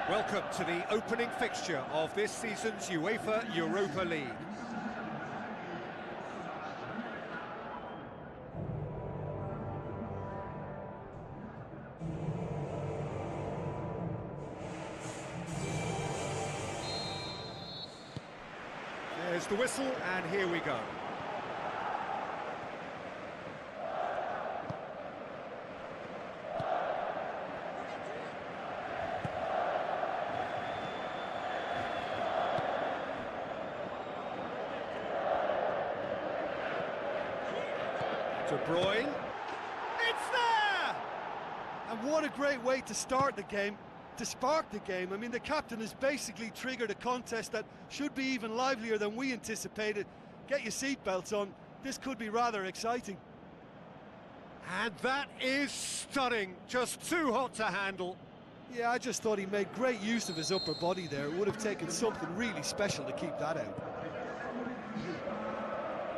Welcome to the opening fixture of this season's UEFA Europa League. There's the whistle, and here we go. De Bruyne, it's there! And what a great way to start the game, to spark the game. I mean, the captain has basically triggered a contest that should be even livelier than we anticipated. Get your seatbelts on, this could be rather exciting. And that is stunning, just too hot to handle. Yeah, I just thought he made great use of his upper body there. It would have taken something really special to keep that out.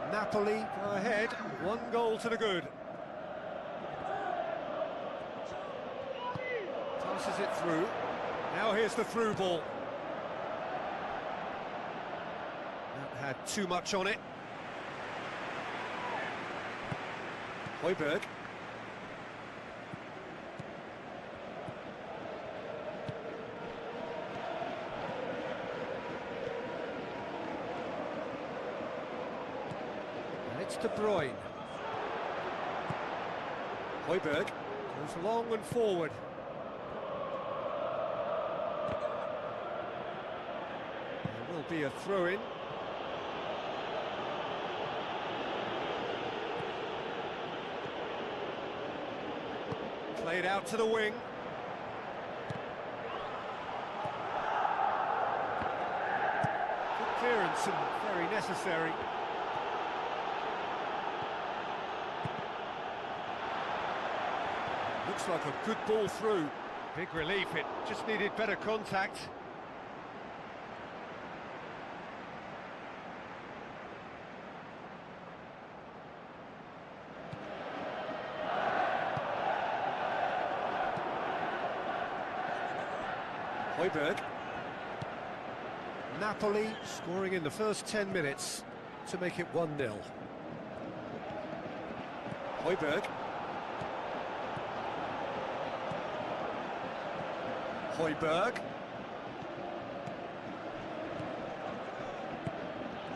Napoli go ahead, 1 goal to the good. Passes it through. Now here's the through ball. That had too much on it. Højbjerg. It's De Bruyne. Højbjerg goes long and forward. There will be a throw-in. Played out to the wing. Good clearance and very necessary. Looks like a good ball through. Big relief, it just needed better contact. Højbjerg. Napoli scoring in the first 10 minutes to make it 1-0. Højbjerg. Højbjerg.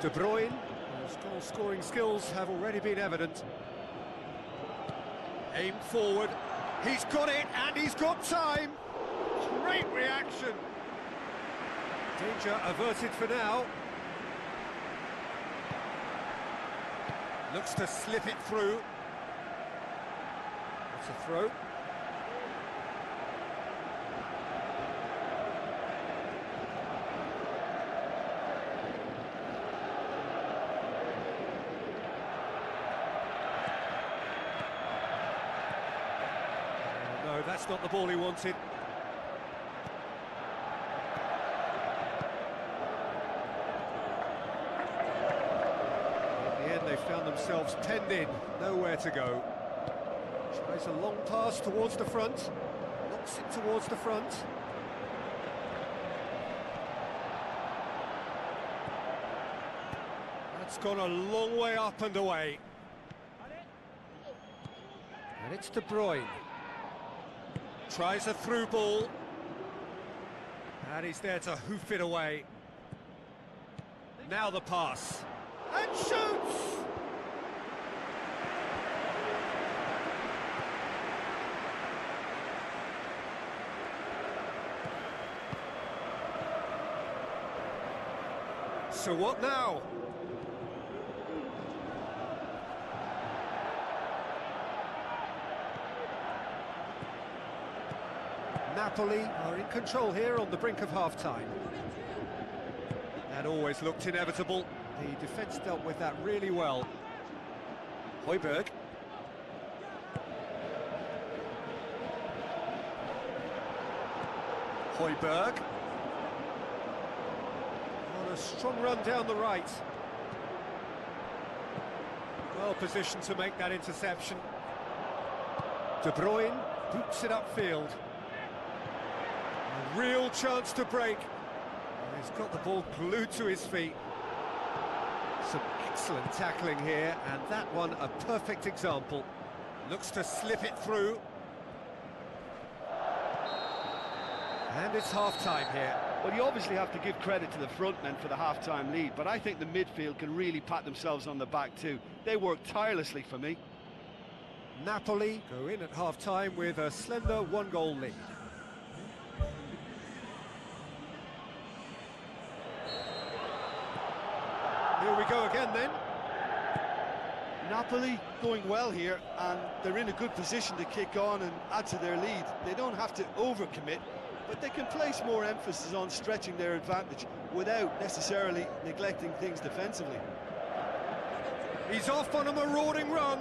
De Bruyne, whose goal-scoring skills have already been evident. Aim forward, he's got it and he's got time! Great reaction! Danger averted for now. Looks to slip it through. It's a throw. No, that's not the ball he wanted. In the end, they found themselves penned in, nowhere to go. Tries a long pass towards the front, knocks it towards the front. That's gone a long way up and away. And it's De Bruyne. Tries a through ball. And he's there to hoof it away. Now the pass. And shoots! So what now? Napoli are in control here on the brink of half-time. That always looked inevitable. The defence dealt with that really well. Højbjerg. Højbjerg. On a strong run down the right. Well positioned to make that interception. De Bruyne boots it upfield. A real chance to break. He's got the ball glued to his feet. Some excellent tackling here, and that one a perfect example. Looks to slip it through. And it's half-time here. Well, you obviously have to give credit to the front men for the half-time lead, but I think the midfield can really pat themselves on the back too. They work tirelessly for me. Napoli go in at half-time with a slender one-goal lead. Here we go again then. Napoli going well here, and they're in a good position to kick on and add to their lead. They don't have to overcommit, but they can place more emphasis on stretching their advantage without necessarily neglecting things defensively. He's off on a marauding run.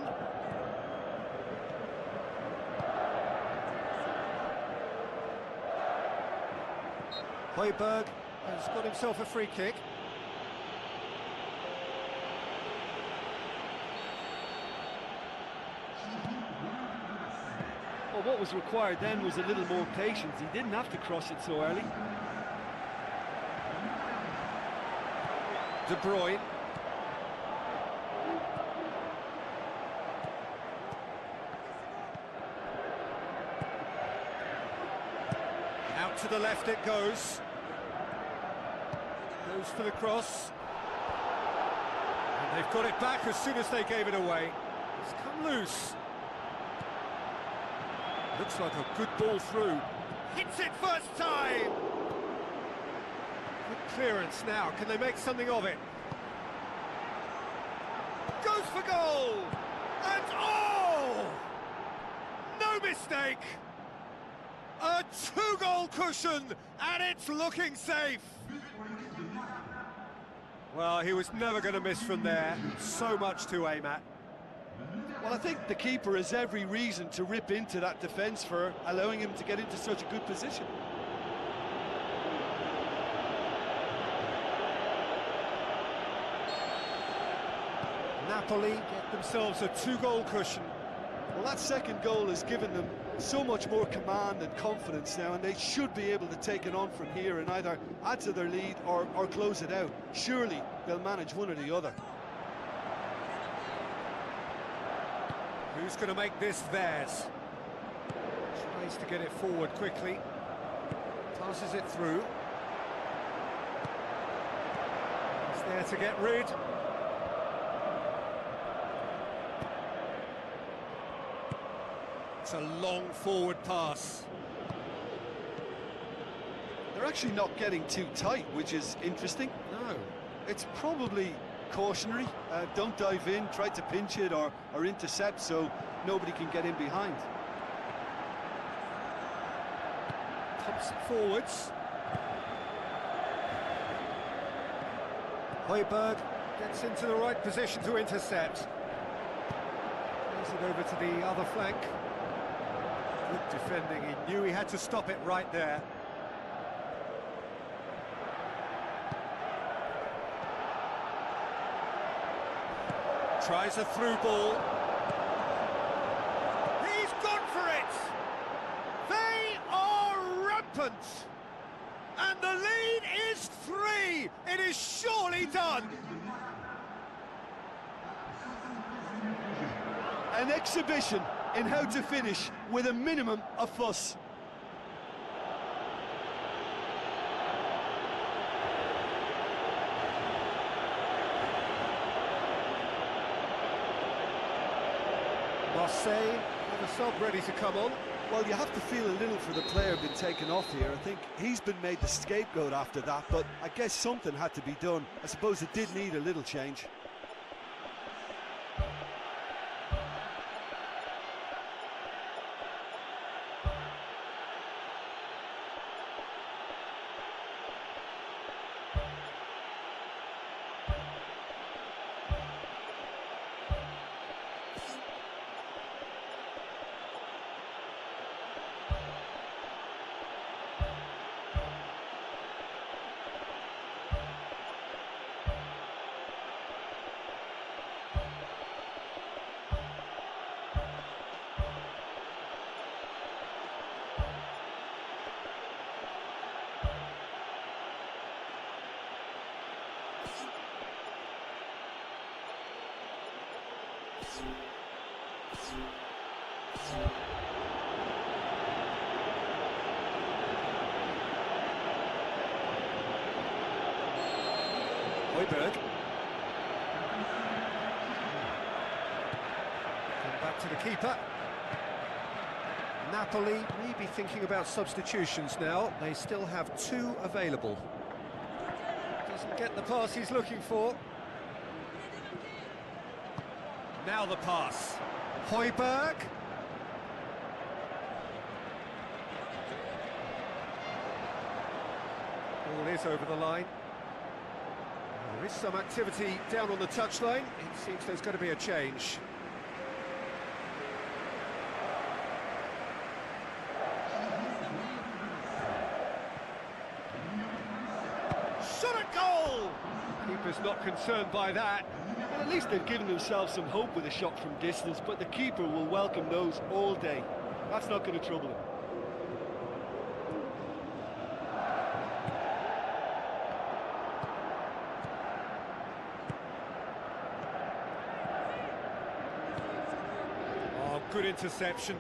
Højbjerg has got himself a free kick. Well, what was required then was a little more patience. He didn't have to cross it so early. De Bruyne. Out to the left it goes. Goes for the cross. And they've got it back as soon as they gave it away. It's come loose. Looks like a good ball through. Hits it first time! Good clearance now. Can they make something of it? Goes for goal! And oh! No mistake! A two-goal cushion, and it's looking safe! Well, he was never going to miss from there. So much to aim at. Well, I think the keeper has every reason to rip into that defence for allowing him to get into such a good position. Napoli get themselves a two-goal cushion. Well, that second goal has given them so much more command and confidence now, and they should be able to take it on from here and either add to their lead or close it out. Surely they'll manage one or the other. Who's going to make this theirs? Tries to get it forward quickly. Passes it through. He's there to get rid. It's a long forward pass. They're actually not getting too tight, which is interesting. No. It's probably cautionary. Don't dive in, try to pinch it or intercept so nobody can get in behind. Pumps it forwards. Højbjerg gets into the right position to intercept. Plays it over to the other flank. Good defending, he knew he had to stop it right there. Tries a through ball. He's gone for it! They are rampant! And the lead is 3! It is surely done! An exhibition in how to finish with a minimum of fuss. Marseille have a sub ready to come on. Well, you have to feel a little for the player being taken off here. I think he's been made the scapegoat after that, but I guess something had to be done. I suppose it did need a little change. Højbjerg. Come back to the keeper. Napoli may be thinking about substitutions now. They still have 2 available. Doesn't get the pass he's looking for. Now the pass. Højbjerg. Ball is over the line. There is some activity down on the touchline. It seems there's going to be a change. Shot a goal! Keeper's not concerned by that. Well, at least they've given themselves some hope with a shot from distance, but the keeper will welcome those all day. That's not going to trouble him. Oh, good interception.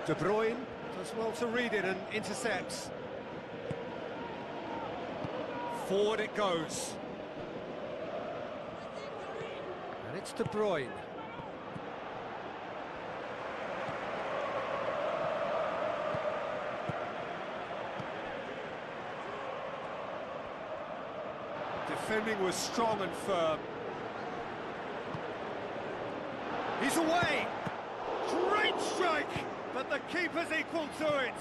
De Bruyne does well to read it and intercepts. Forward it goes. And it's De Bruyne. Defending was strong and firm. He's away! Great strike! But the keeper's equal to it.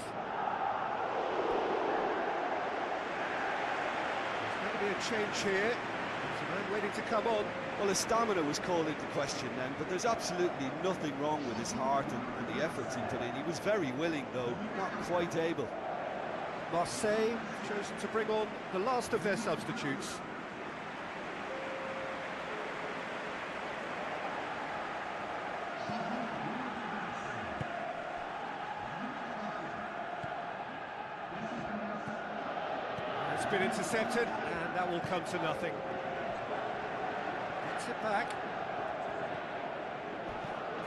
There's going to be a change here. There's a man waiting to come on. Well, his stamina was called into question then, but there's absolutely nothing wrong with his heart and the efforts he put in. He was very willing, though, not quite able. Marseille have chosen to bring on the last of their substitutes. It's been intercepted, and that will come to nothing. Gets it back.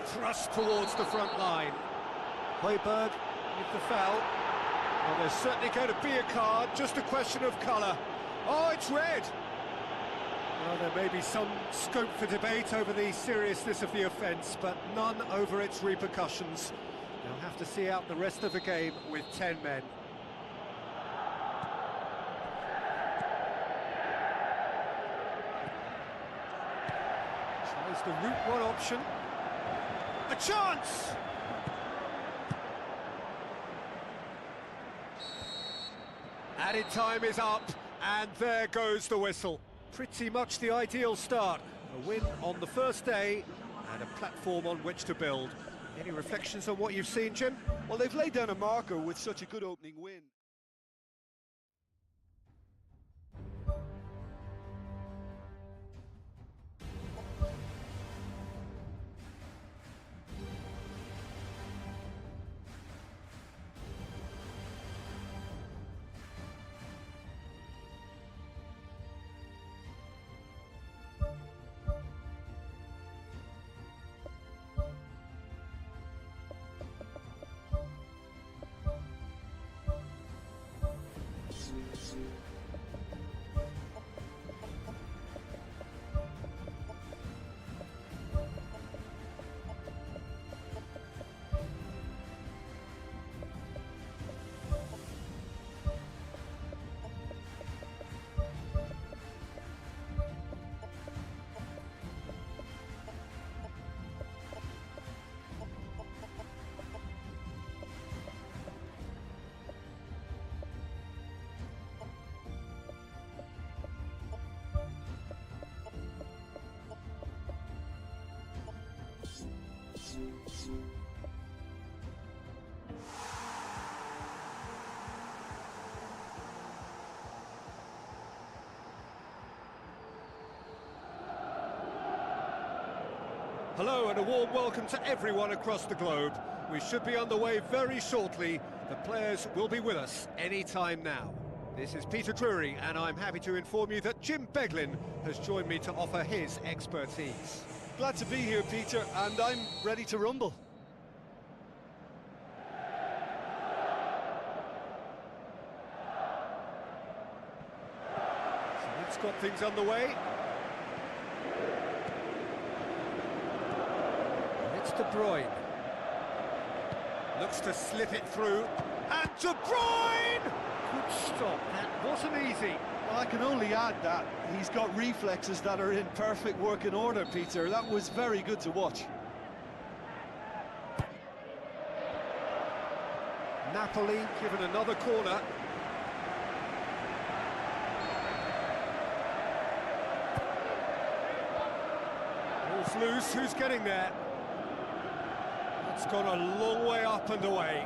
Thrust towards the front line. Højbjerg with the foul. Well, there's certainly going to be a card, just a question of colour. Oh, it's red! Well, there may be some scope for debate over the seriousness of the offence, but none over its repercussions. They'll have to see out the rest of the game with 10 men. Tries the route one option. A chance! Added time is up, and there goes the whistle. Pretty much the ideal start. A win on the first day and a platform on which to build. Any reflections on what you've seen, Jim? Well, they've laid down a marker with such a good opening win. Hello and a warm welcome to everyone across the globe. We should be underway very shortly. The players will be with us any time now. This is Peter Drury and I'm happy to inform you that Jim Beglin has joined me to offer his expertise. Glad to be here, Peter, and I'm ready to rumble. So it's got things underway. It's De Bruyne. Looks to slip it through. And De Bruyne! Good stop. That wasn't easy. Well, I can only add that he's got reflexes that are in perfect working order, Peter. That was very good to watch. Napoli given another corner. Ball's loose. Who's getting there? It's gone a long way up and away.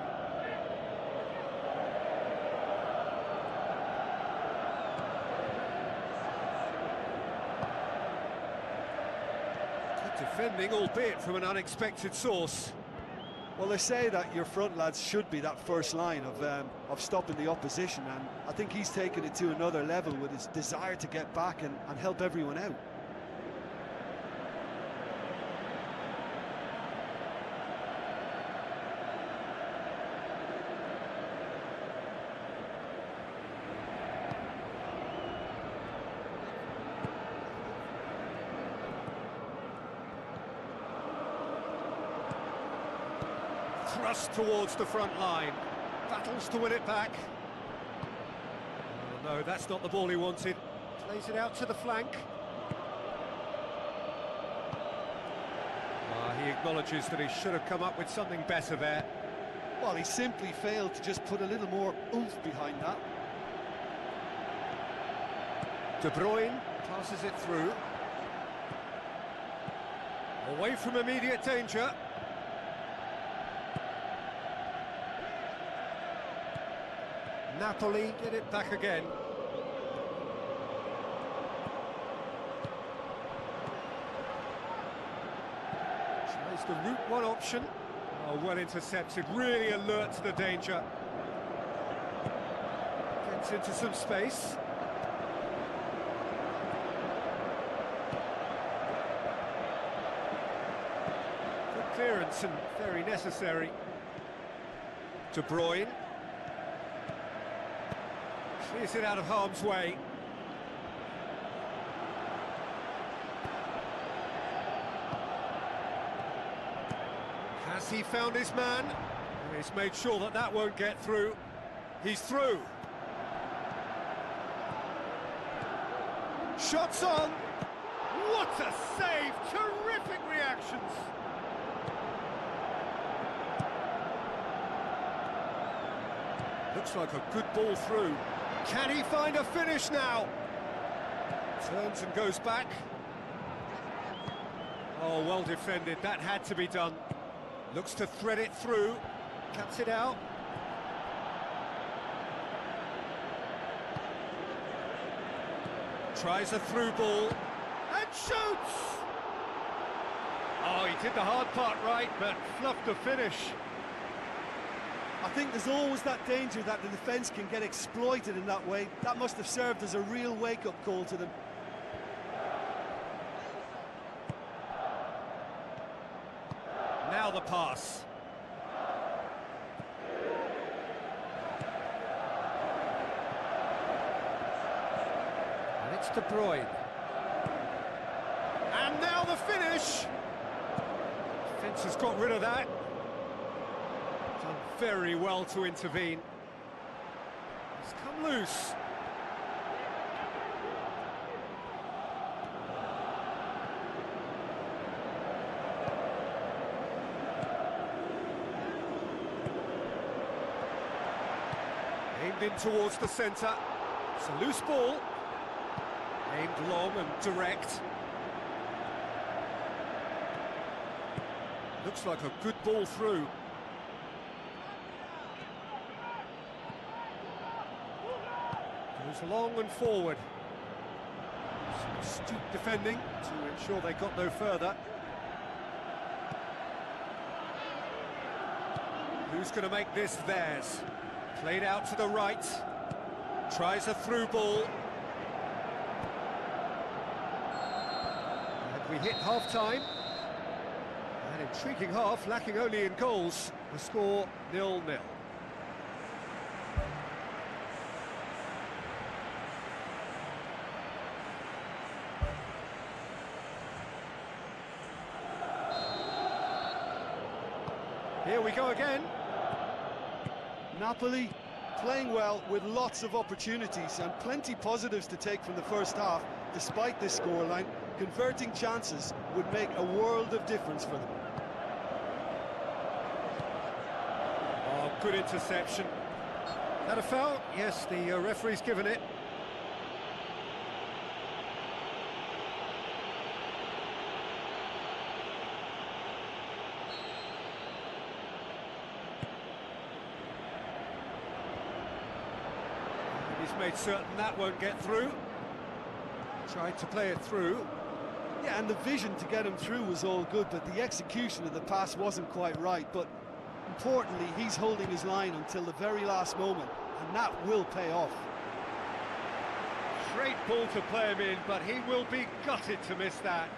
Good defending, albeit from an unexpected source. Well, they say that your front lads should be that first line of stopping the opposition, and I think he's taken it to another level with his desire to get back and help everyone out. Thrust towards the front line, battles to win it back. Oh, no, that's not the ball he wanted. Plays it out to the flank. He acknowledges that he should have come up with something better there. Well, he simply failed to just put a little more oomph behind that. De Bruyne passes it through. Away from immediate danger. Napoli get it back again. Tries the route one option. Oh, well intercepted, really alert to the danger. Gets into some space. Good clearance and very necessary. De Bruyne. Clears it out of harm's way. Has he found his man? He's made sure that that won't get through. He's through. Shots on. What a save! Terrific reactions. Looks like a good ball through. Can he find a finish now? Turns and goes back. Oh, well defended, that had to be done. Looks to thread it through, cuts it out. Tries a through ball, and shoots! Oh, he did the hard part right, but fluffed the finish. I think there's always that danger that the defence can get exploited in that way. That must have served as a real wake-up call to them. Now the pass. And it's De Bruyne. And now the finish! Defence has got rid of that. Done very well to intervene. It's come loose. Aimed in towards the centre. It's a loose ball. Aimed long and direct. Looks like a good ball through. Goes long and forward. Some astute defending to ensure they got no further. Who's going to make this theirs? Played out to the right. Tries a through ball. And we hit half-time. An intriguing half, lacking only in goals. The score 0-0. Here we go again. Napoli playing well with lots of opportunities and plenty positives to take from the first half. Despite this scoreline, converting chances would make a world of difference for them. Oh, good interception. That a foul? Yes, the referee's given it. He's made certain that won't get through. Tried to play it through. Yeah, and the vision to get him through was all good, but the execution of the pass wasn't quite right. But importantly, he's holding his line until the very last moment, and that will pay off. Great ball to play him in, but he will be gutted to miss that.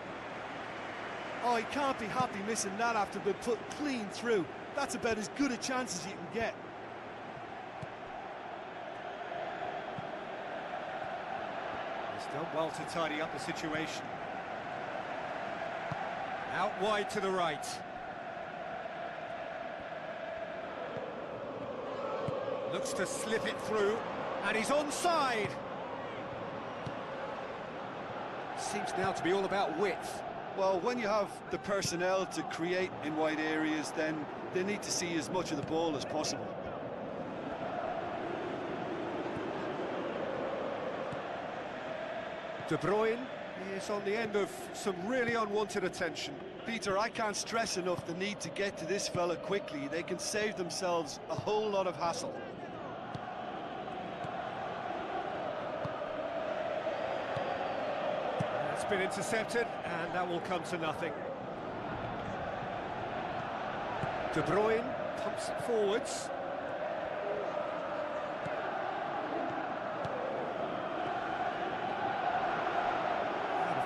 Oh, he can't be happy missing that after being put clean through. That's about as good a chance as you can get. He's done well to tidy up the situation. Out wide to the right. Looks to slip it through, and he's onside. Seems now to be all about width. Well, when you have the personnel to create in wide areas, then they need to see as much of the ball as possible. De Bruyne is on the end of some really unwanted attention. Peter, I can't stress enough the need to get to this fella quickly. They can save themselves a whole lot of hassle. It's been intercepted, and that will come to nothing. De Bruyne pumps it forwards.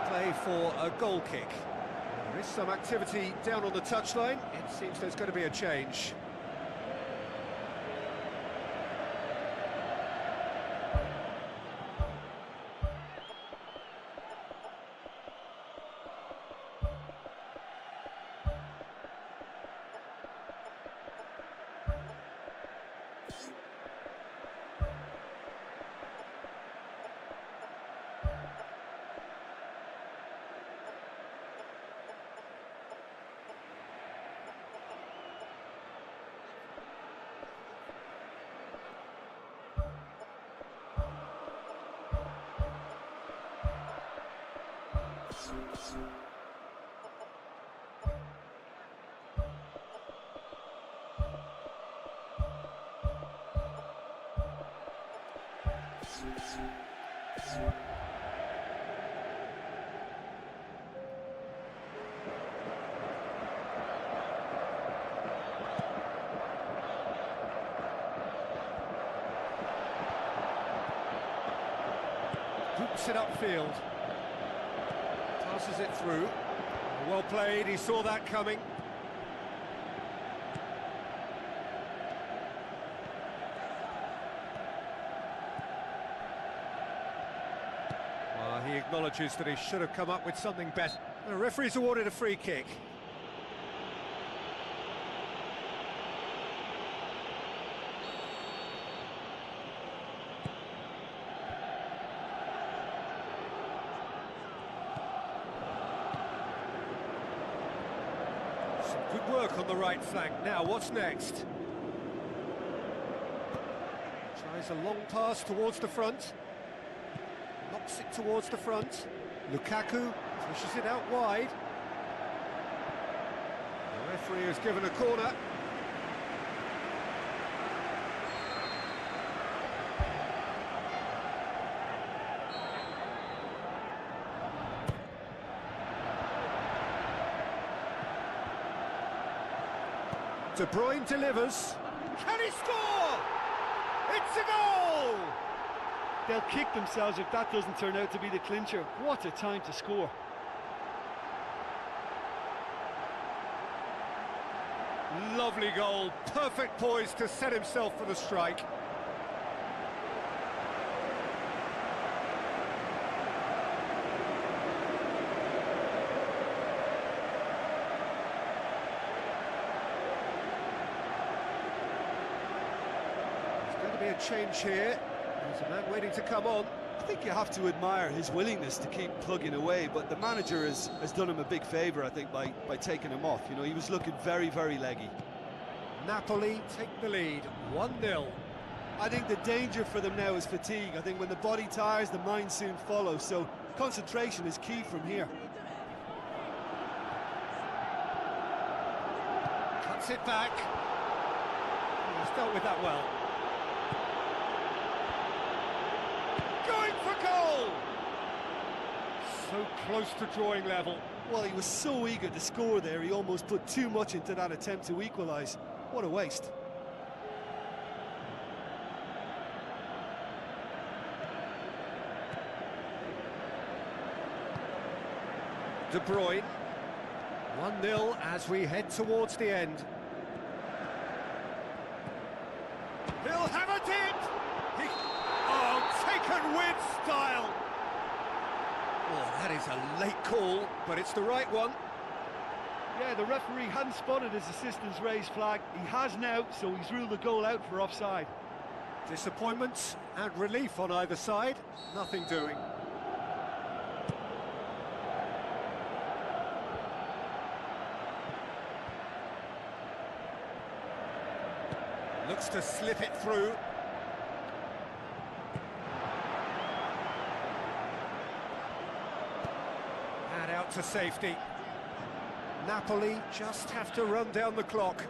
Play for a goal kick. There is some activity down on the touchline. It seems there's going to be a change. Hoops it upfield. Passes it through. Well played, he saw that coming. Well, he acknowledges that he should have come up with something better. The referee's awarded a free kick. Good work on the right flank. Now, what's next? Tries a long pass towards the front. Knocks it towards the front. Lukaku pushes it out wide. The referee has given a corner. De Bruyne delivers. Can he score? It's a goal! They'll kick themselves if that doesn't turn out to be the clincher. What a time to score. Lovely goal. Perfect poise to set himself for the strike. Be a change here. There's a man waiting to come on. I think you have to admire his willingness to keep plugging away, but the manager has done him a big favour, I think, by taking him off. You know, he was looking very, very leggy. Napoli take the lead, 1-0. I think the danger for them now is fatigue. I think when the body tires, the mind soon follows, so concentration is key from here. Cuts it back. He's dealt with that well. Going for goal! So close to drawing level. Well, he was so eager to score there, he almost put too much into that attempt to equalise. What a waste. De Bruyne. 1-0 as we head towards the end. He'll have it in! Taken with style! Oh, that is a late call, but it's the right one. Yeah, the referee hadn't spotted his assistant's raised flag. He has now, so he's ruled the goal out for offside. Disappointment and relief on either side. Nothing doing. Looks to slip it through. And out to safety. Napoli just have to run down the clock.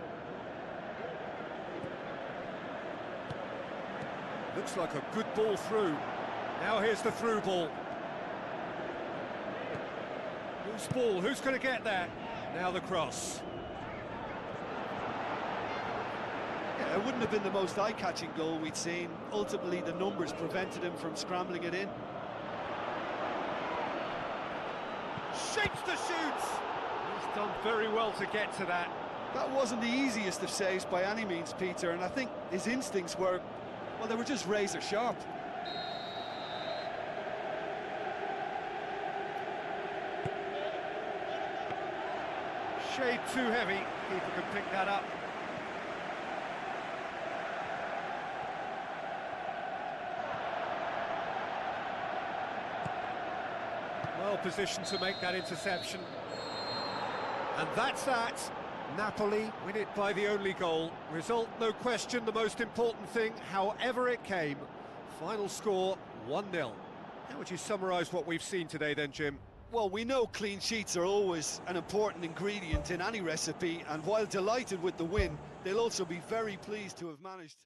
Looks like a good ball through. Now here's the through ball. Whose ball? Who's going to get there? Now the cross. Yeah, it wouldn't have been the most eye-catching goal we'd seen. Ultimately, the numbers prevented him from scrambling it in. Shapes the shoots! He's done very well to get to that. That wasn't the easiest of saves by any means, Peter, and I think his instincts were, well, they were just razor sharp. Shade too heavy. Keeper can pick that up. Well positioned to make that interception. And that's that. Napoli win it by the only goal. Result, no question, the most important thing, however it came. Final score, 1-0. How would you summarise what we've seen today then, Jim? Well, we know clean sheets are always an important ingredient in any recipe, and while delighted with the win, they'll also be very pleased to have managed.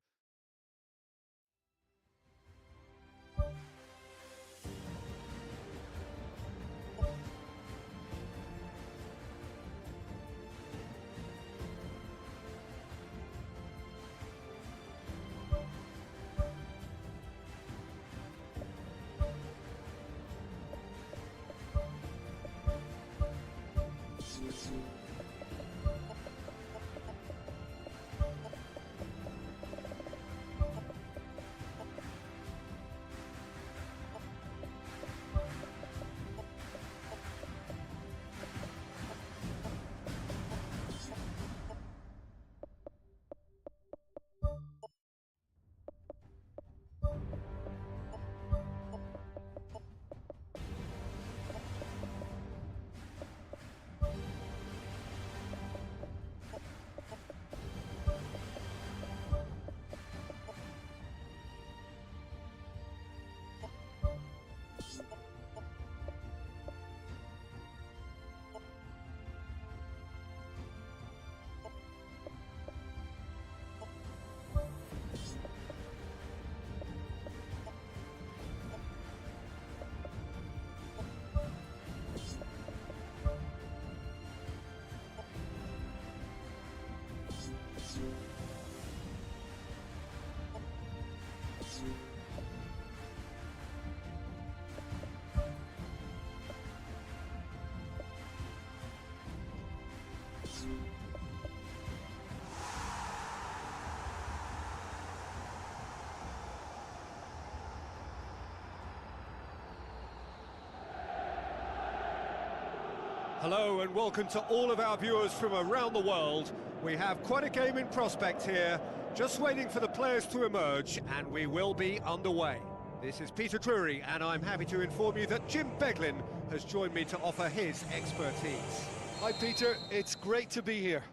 Hello and welcome to all of our viewers from around the world. We have quite a game in prospect here, just waiting for the players to emerge, and we will be underway. This is Peter Drury, and I'm happy to inform you that Jim Beglin has joined me to offer his expertise. Hi Peter, it's great to be here.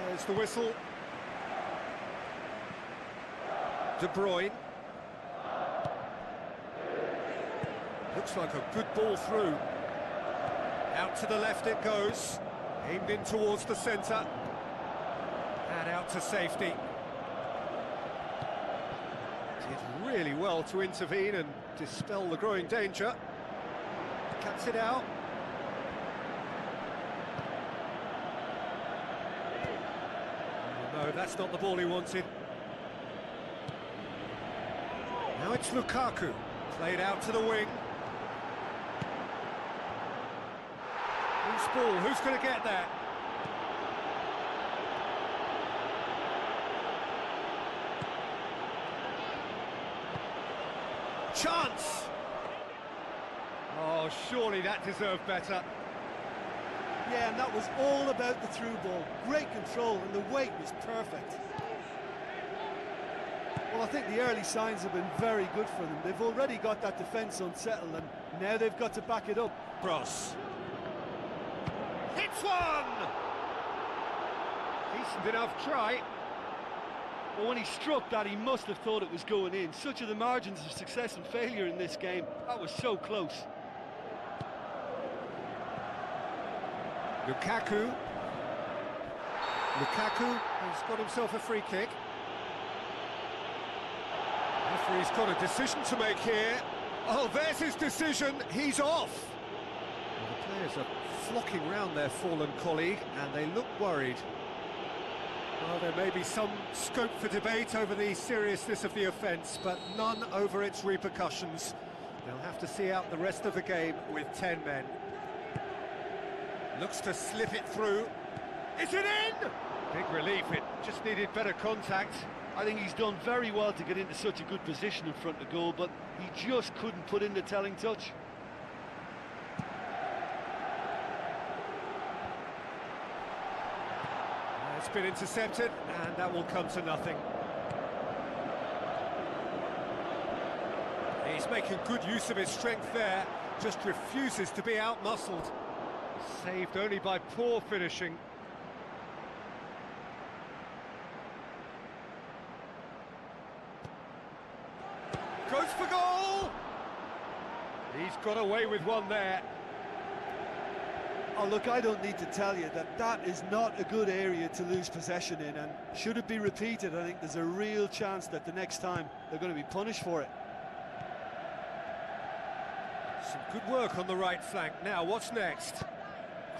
There's the whistle. De Bruyne. Looks like a good ball through. Out to the left it goes. Aimed in towards the centre. And out to safety. Did really well to intervene and dispel the growing danger. Cuts it out. Oh, no, that's not the ball he wanted. Now it's Lukaku. Played out to the wing. Loose ball, who's going to get that? Chance! Oh, surely that deserved better. Yeah, and that was all about the through ball. Great control, and the weight was perfect. Well, I think the early signs have been very good for them. They've already got that defence unsettled, and now they've got to back it up. Cross. Hits one! Decent enough try. Well, when he struck that, he must have thought it was going in. Such are the margins of success and failure in this game. That was so close. Lukaku has got himself a free kick. Referee's got a decision to make here. Oh, there's his decision. He's off. Well, the players are flocking round their fallen colleague, and they look worried. Well, there may be some scope for debate over the seriousness of the offence, but none over its repercussions. They'll have to see out the rest of the game with 10 men. Looks to slip it through. Is it in? Big relief, it just needed better contact. I think he's done very well to get into such a good position in front of goal, but he just couldn't put in the telling touch. It's been intercepted, and that will come to nothing. He's making good use of his strength there, just refuses to be out-muscled. Saved only by poor finishing. Goes for goal! He's got away with one there. Oh, look, I don't need to tell you that that is not a good area to lose possession in, and should it be repeated, I think there's a real chance that the next time they're going to be punished for it. Some good work on the right flank. Now, what's next?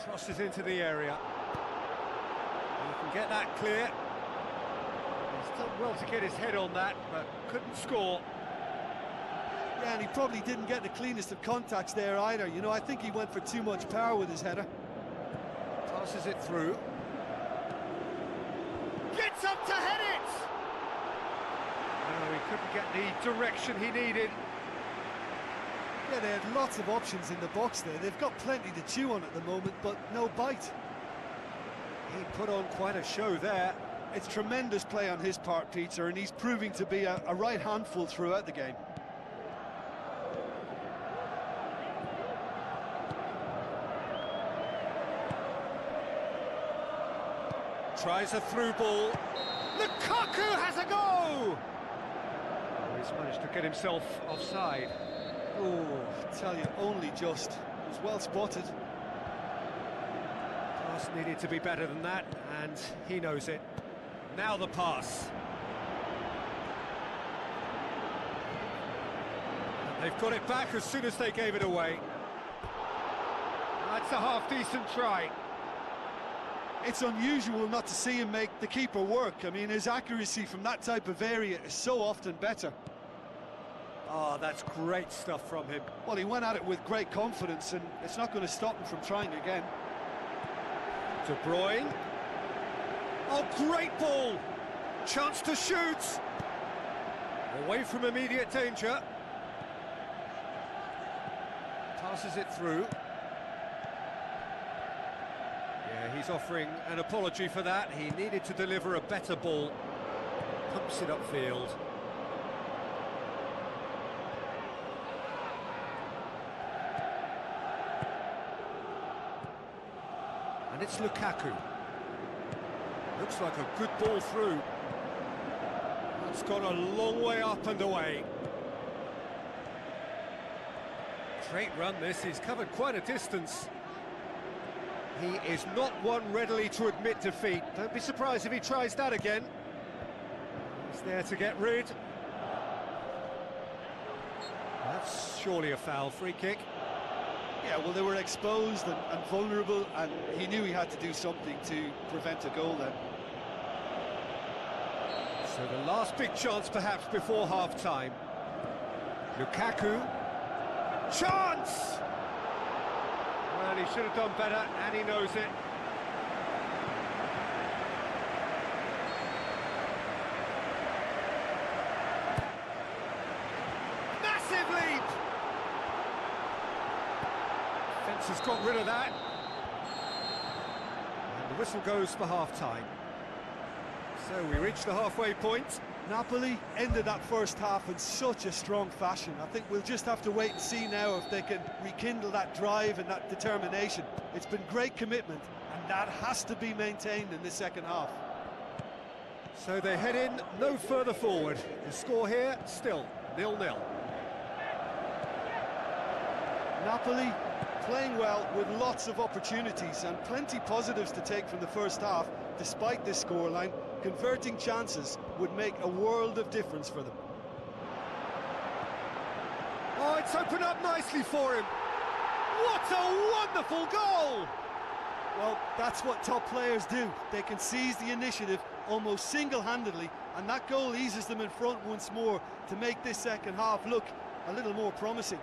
Crosses into the area. He can get that clear. He's done well to get his head on that, but couldn't score. Yeah, and he probably didn't get the cleanest of contacts there either. You know, I think he went for too much power with his header. Passes it through. Gets up to head it! No, he couldn't get the direction he needed. Yeah, they had lots of options in the box there. They've got plenty to chew on at the moment, but no bite. He put on quite a show there. It's tremendous play on his part, Peter, and he's proving to be a right handful throughout the game. Tries a through ball. Lukaku has a go! Oh, he's managed to get himself offside. Oh, I tell you, only just. It was well spotted. Pass needed to be better than that, and he knows it. Now the pass. And they've got it back as soon as they gave it away. That's a half-decent try. It's unusual not to see him make the keeper work. I mean, his accuracy from that type of area is so often better. Oh, that's great stuff from him. Well, he went at it with great confidence, and it's not going to stop him from trying again. De Bruyne. Oh, great ball! Chance to shoot! Away from immediate danger. Passes it through. Yeah, he's offering an apology for that. He needed to deliver a better ball. Pumps it upfield. And it's Lukaku. Looks like a good ball through. It's gone a long way up and away. Great run this, he's covered quite a distance. He is not one readily to admit defeat. Don't be surprised if he tries that again. He's there to get rid. That's surely a foul, free kick. Yeah, well, they were exposed and vulnerable, and he knew he had to do something to prevent a goal then. So the last big chance perhaps before half-time. Lukaku. Chance! Well, he should have done better, and he knows it. Massive leap! Fence has got rid of that. And the whistle goes for half-time. So we reach the halfway point. Napoli ended that first half in such a strong fashion. I think we'll just have to wait and see now if they can rekindle that drive and that determination. It's been great commitment, and that has to be maintained in the second half. So they head in no further forward. The score here, still 0-0. Napoli playing well with lots of opportunities and plenty positives to take from the first half. Despite this scoreline, converting chances would make a world of difference for them. Oh, it's opened up nicely for him. What a wonderful goal! Well, that's what top players do. They can seize the initiative almost single-handedly, and that goal eases them in front once more to make this second half look a little more promising.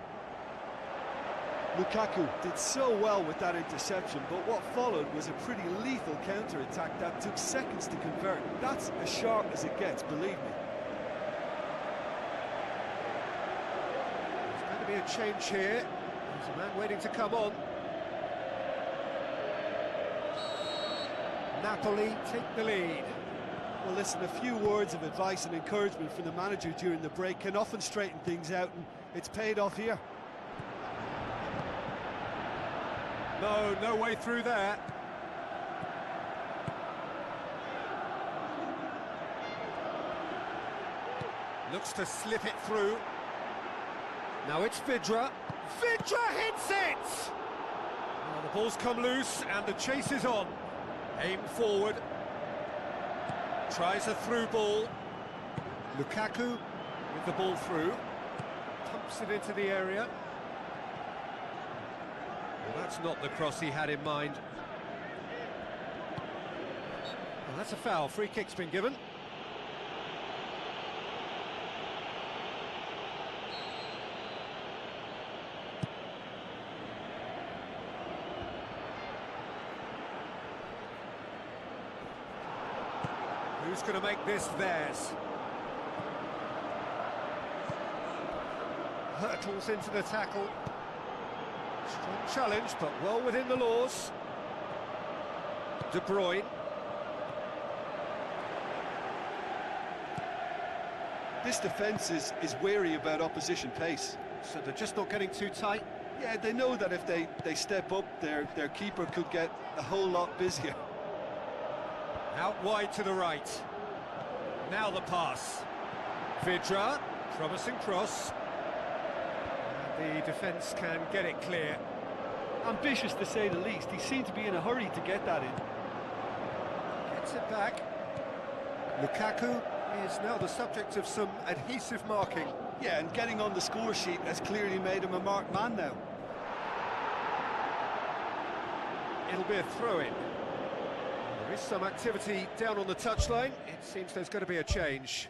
Lukaku did so well with that interception, but what followed was a pretty lethal counter-attack that took seconds to convert. That's as sharp as it gets, believe me. There's going to be a change here. There's a man waiting to come on. Napoli take the lead. Well, listen, a few words of advice and encouragement from the manager during the break can often straighten things out, and it's paid off here. No way through there. Looks to slip it through. Now it's Vidra. Vidra hits it! Well, the ball's come loose and the chase is on. Aim forward. Tries a through ball. Lukaku with the ball through. Pumps it into the area. Well, that's not the cross he had in mind. Well, that's a foul. Free kick's been given. Who's going to make this theirs? Hurtles into the tackle. Strong challenge, but well within the laws. De Bruyne. This defence is wary about opposition pace. So they're just not getting too tight? Yeah, they know that if they step up, their keeper could get a whole lot busier. Out wide to the right. Now the pass. Vidra, promising cross. And the defence can get it clear. Ambitious to say the least. He seemed to be in a hurry to get that in. Gets it back. Lukaku is now the subject of some adhesive marking. Yeah, and getting on the score sheet has clearly made him a marked man now. It'll be a throw-in. There is some activity down on the touchline. It seems there's going to be a change.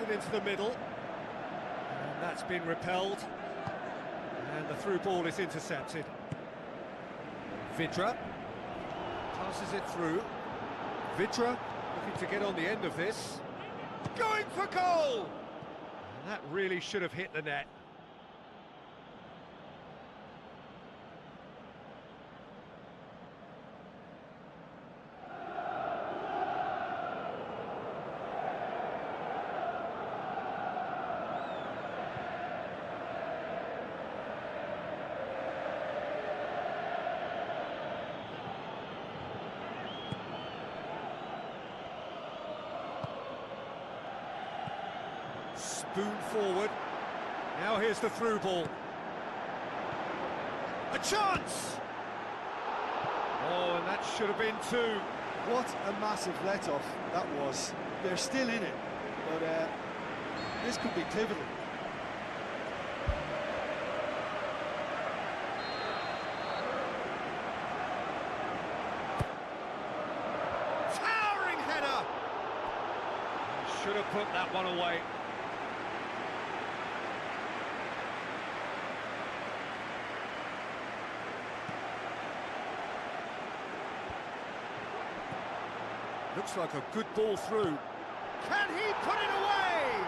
It into the middle, and that's been repelled, and the through ball is intercepted. Vidra passes it through. Vidra looking to get on the end of this, going for goal, and that really should have hit the net. Spoon forward. Now here's the through ball. A chance! Oh, and that should have been two. What a massive let-off that was. They're still in it, but this could be pivotal. Towering header! Should have put that one away. Looks like a good ball through. Can he put it away?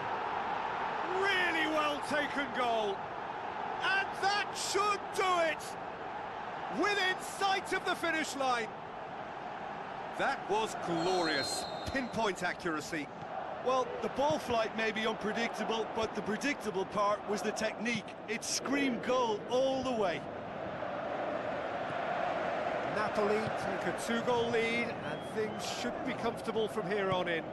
Really well taken goal. And that should do it. Within sight of the finish line. That was glorious. Pinpoint accuracy. Well, the ball flight may be unpredictable, but the predictable part was the technique. It screamed goal all the way. Napoli take a two-goal lead, and things should be comfortable from here on in.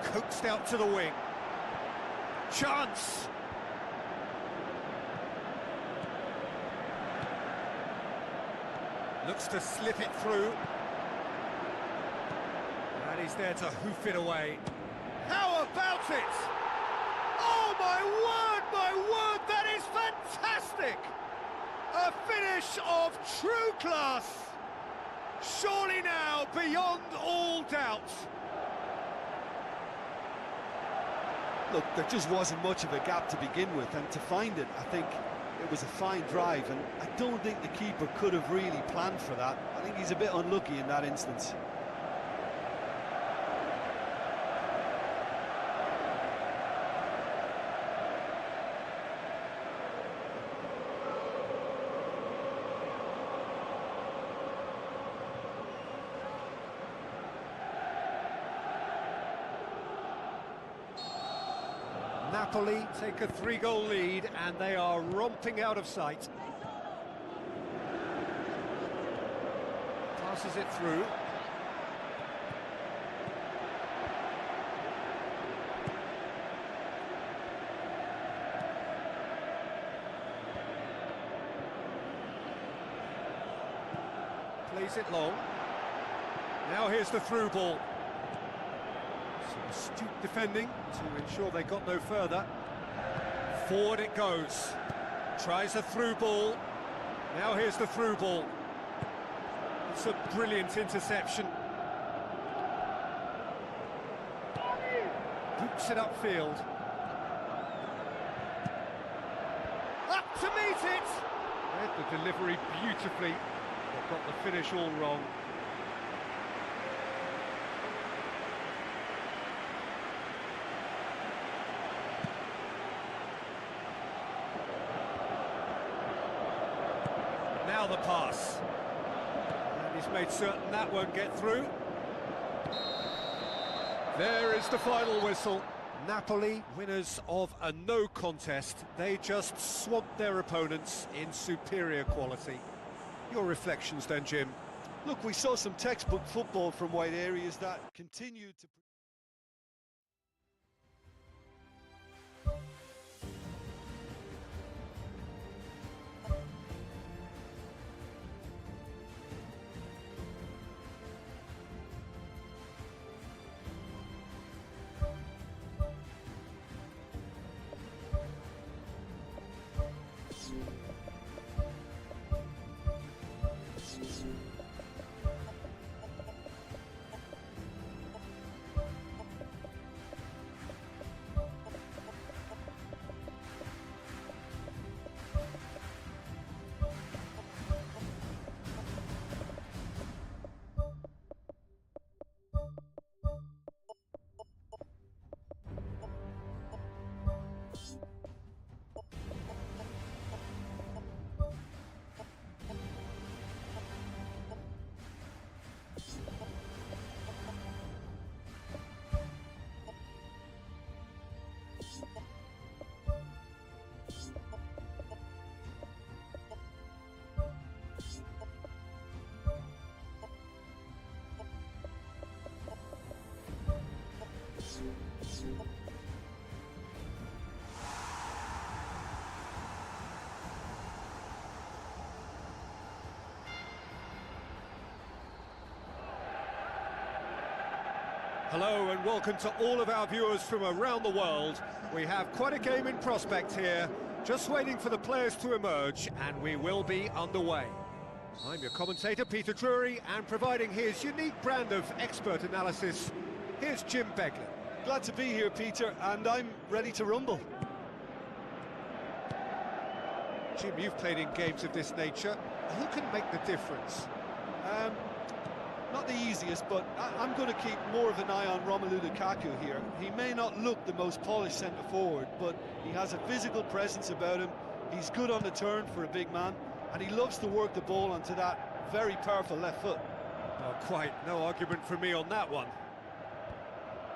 Coaxed out to the wing. Chance! Looks to slip it through. And he's there to hoof it away. How about it? Oh, my word, that is fantastic! A finish of true class! Surely now, beyond all doubt. Look, there just wasn't much of a gap to begin with, and to find it, I think it was a fine drive, and I don't think the keeper could have really planned for that. I think he's a bit unlucky in that instance. Napoli take a 3-goal lead and they are romping out of sight. Passes it through. Plays it long. Now here's the through ball. Some astute defending to ensure they got no further. Forward it goes. Tries a through ball. Now here's the through ball. It's a brilliant interception. Boots it upfield. Up to meet it! Read the delivery beautifully, but got the finish all wrong. Now the pass. And he's made certain that won't get through. There is the final whistle. Napoli, winners of a no contest. They just swamped their opponents in superior quality. Your reflections then, Jim? Look, we saw some textbook football from wide areas that continued to... Hello and welcome to all of our viewers from around the world. We have quite a game in prospect here, just waiting for the players to emerge, and we will be underway. I'm your commentator, Peter Drury, and providing his unique brand of expert analysis, here's Jim Beglin. Glad to be here, Peter, and I'm ready to rumble. Jim, you've played in games of this nature. Who can make the difference? Not the easiest, but I'm going to keep more of an eye on Romelu Lukaku here. He may not look the most polished centre-forward, but he has a physical presence about him. He's good on the turn for a big man, and he loves to work the ball onto that very powerful left foot. Oh, quite no argument from me on that one.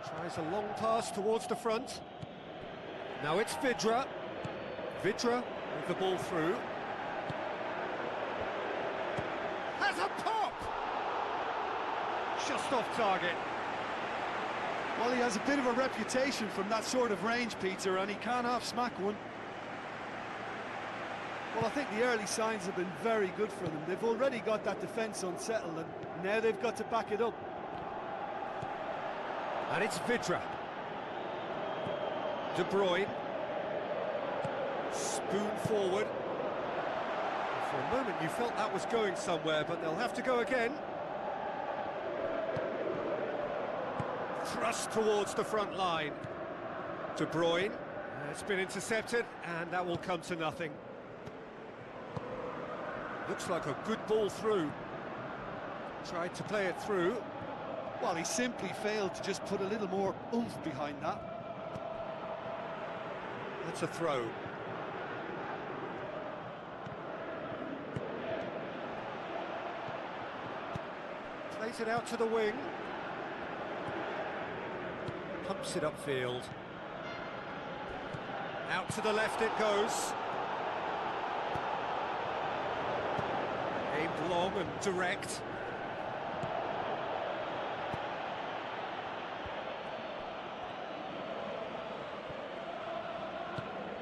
Tries a long pass towards the front. Now it's Vidra. Vidra with the ball through. Has a pop! Just off target. Well, he has a bit of a reputation from that sort of range, Peter, and he can't half-smack one. Well, I think the early signs have been very good for them. They've already got that defence unsettled, and now they've got to back it up. And it's Vidra. De Bruyne. Spoon forward. For a moment you felt that was going somewhere, but they'll have to go again. Thrust towards the front line. De Bruyne. It's been intercepted, and that will come to nothing. Looks like a good ball through. Tried to play it through. Well, he simply failed to just put a little more oomph behind that. That's a throw. Plays it out to the wing. Pumps it upfield. Out to the left it goes. Aimed long and direct.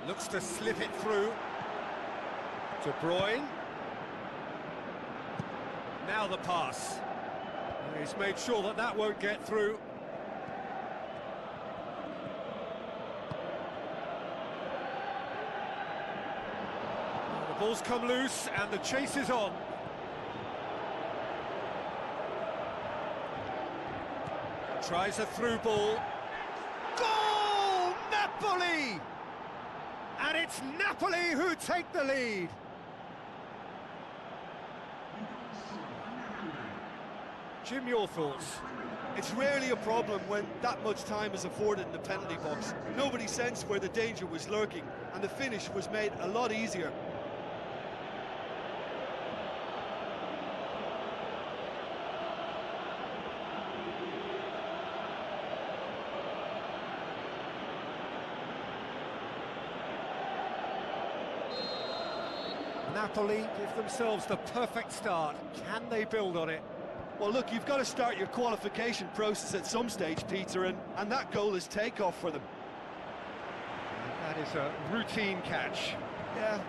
Looks to slip it through. De Bruyne. Now the pass. He's made sure that that won't get through. The ball's come loose and the chase is on. Tries a through ball. Goal! Napoli! And it's Napoli who take the lead. Jim, your thoughts? It's rarely a problem when that much time is afforded in the penalty box. Nobody sensed where the danger was lurking, and the finish was made a lot easier. Napoli give themselves the perfect start. Can they build on it? Well, look, you've got to start your qualification process at some stage, Peter, and that goal is takeoff for them. That is a routine catch. Yeah,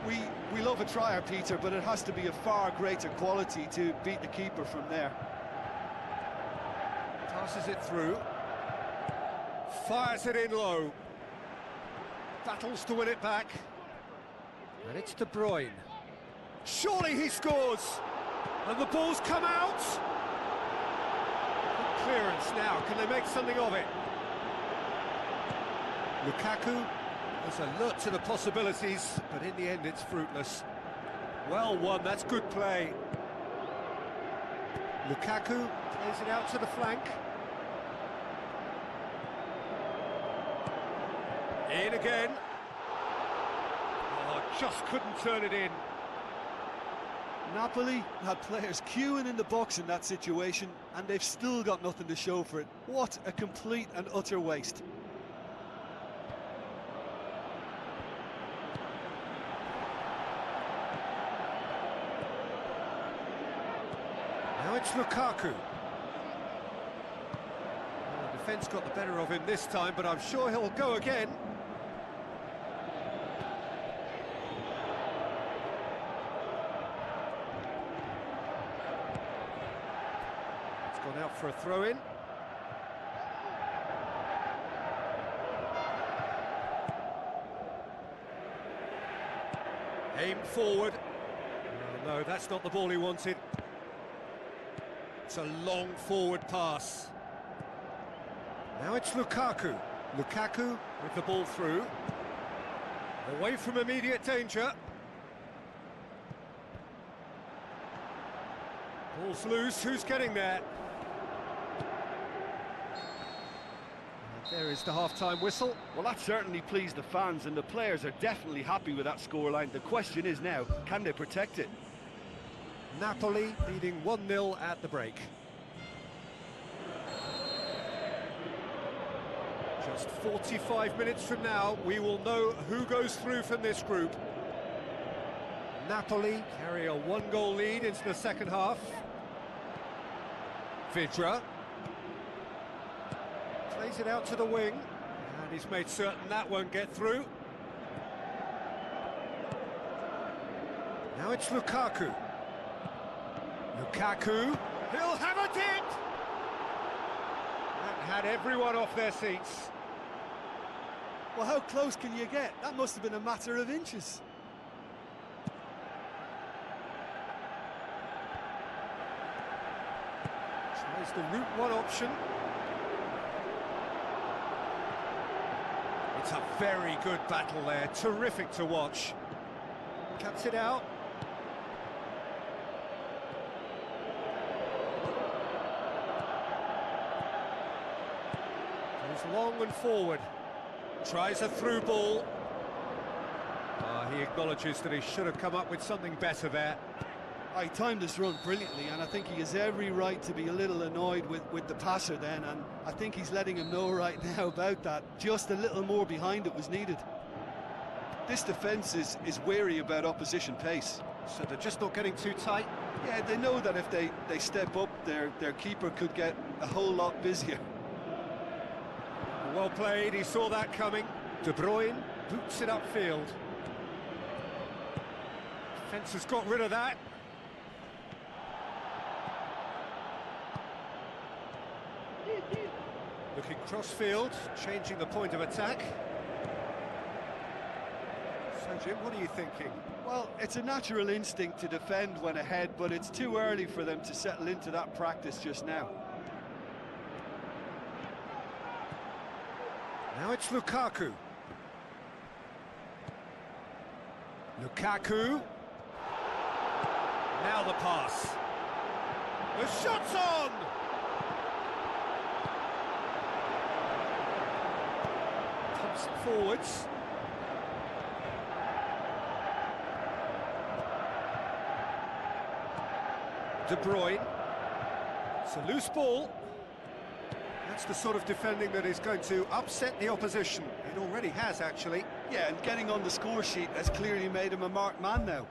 we love a trier, Peter, but it has to be a far greater quality to beat the keeper from there. Passes it through. Fires it in low. Battles to win it back. And it's De Bruyne. Surely he scores! And the ball's come out! Good clearance now, can they make something of it? Lukaku is alert to the possibilities, but in the end it's fruitless. Well won, that's good play. Lukaku plays it out to the flank. In again. Oh, just couldn't turn it in. Napoli had players queuing in the box in that situation, and they've still got nothing to show for it. What a complete and utter waste. Now it's Lukaku. The defence got the better of him this time, but I'm sure he'll go again. Gone out for a throw-in. Aimed forward. Oh, no, that's not the ball he wanted. It's a long forward pass. Now it's Lukaku. Lukaku with the ball through. Away from immediate danger. Ball's loose, who's getting there? There is the half-time whistle. Well, that certainly pleased the fans, and the players are definitely happy with that scoreline. The question is now, can they protect it? Napoli leading 1-0 at the break. Just 45 minutes from now, we will know who goes through from this group. Napoli carry a one-goal lead into the second half. Vidra plays it out to the wing, and he's made certain that won't get through. Now it's Lukaku. Lukaku, he'll have a dip! That had everyone off their seats. Well, how close can you get? That must have been a matter of inches. Tries the route one option. It's a very good battle there, terrific to watch. Cuts it out. Goes long and forward. Tries a through ball. He acknowledges that he should have come up with something better there. He timed this run brilliantly, and I think he has every right to be a little annoyed with the passer then, and I think he's letting him know right now about that. Just a little more behind it was needed. This defence is wary about opposition pace. So they're just not getting too tight? Yeah, they know that if they step up, their keeper could get a whole lot busier. Well played, he saw that coming. De Bruyne boots it upfield. Defence has got rid of that. Looking cross-field, changing the point of attack. So, Jim, what are you thinking? Well, it's a natural instinct to defend when ahead, but it's too early for them to settle into that practice just now. Now it's Lukaku. Lukaku. Now the pass. The shot's on! Pumps it forwards. De Bruyne. It's a loose ball. That's the sort of defending that is going to upset the opposition. It already has, actually. Yeah, and getting on the score sheet has clearly made him a marked man now.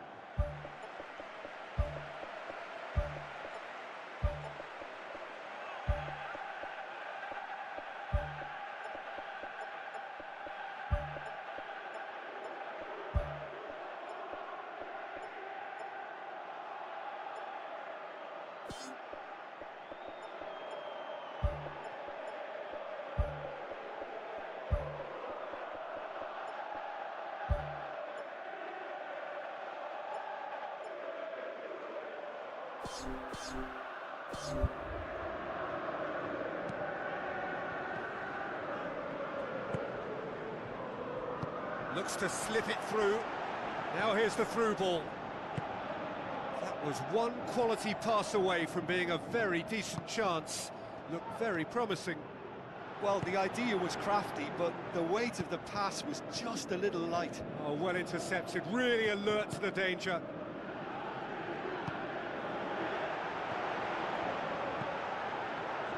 Looks to slip it through. Now here's the through ball. That was one quality pass away from being a very decent chance. Looked very promising. Well, the idea was crafty, but the weight of the pass was just a little light. Oh, well intercepted, really alert to the danger.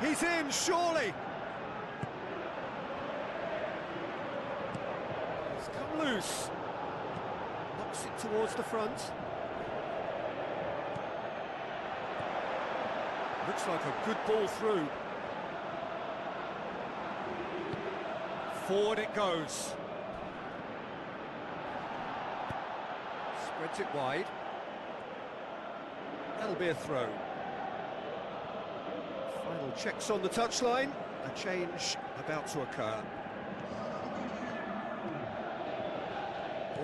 He's in, surely! It's come loose. Knocks it towards the front. Looks like a good ball through. Forward it goes. Spreads it wide. That'll be a throw. Final checks on the touchline. A change about to occur.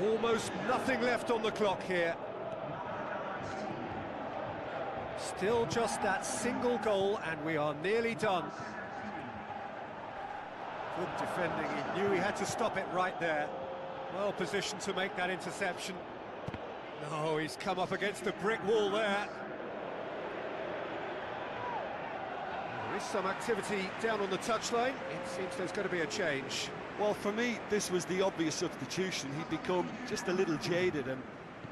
Almost nothing left on the clock here. Still just that single goal and we are nearly done. Good defending, he knew he had to stop it right there. Well positioned to make that interception. No, he's come up against a brick wall there. There is some activity down on the touchline. It seems there's going to be a change. Well, for me, this was the obvious substitution. He'd become just a little jaded, and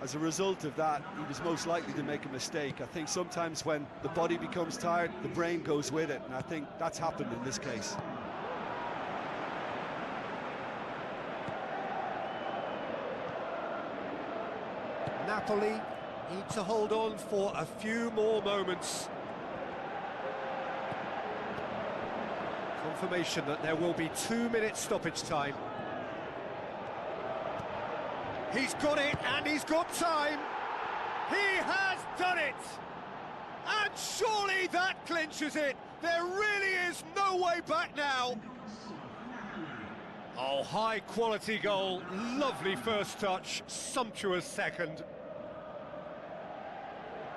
as a result of that, he was most likely to make a mistake. I think sometimes when the body becomes tired, the brain goes with it, and I think that's happened in this case. Napoli need to hold on for a few more moments. Confirmation that there will be 2 minutes stoppage time. He's got it, and he's got time. He has done it! And surely that clinches it. There really is no way back now. Oh, high-quality goal. Lovely first touch, sumptuous second.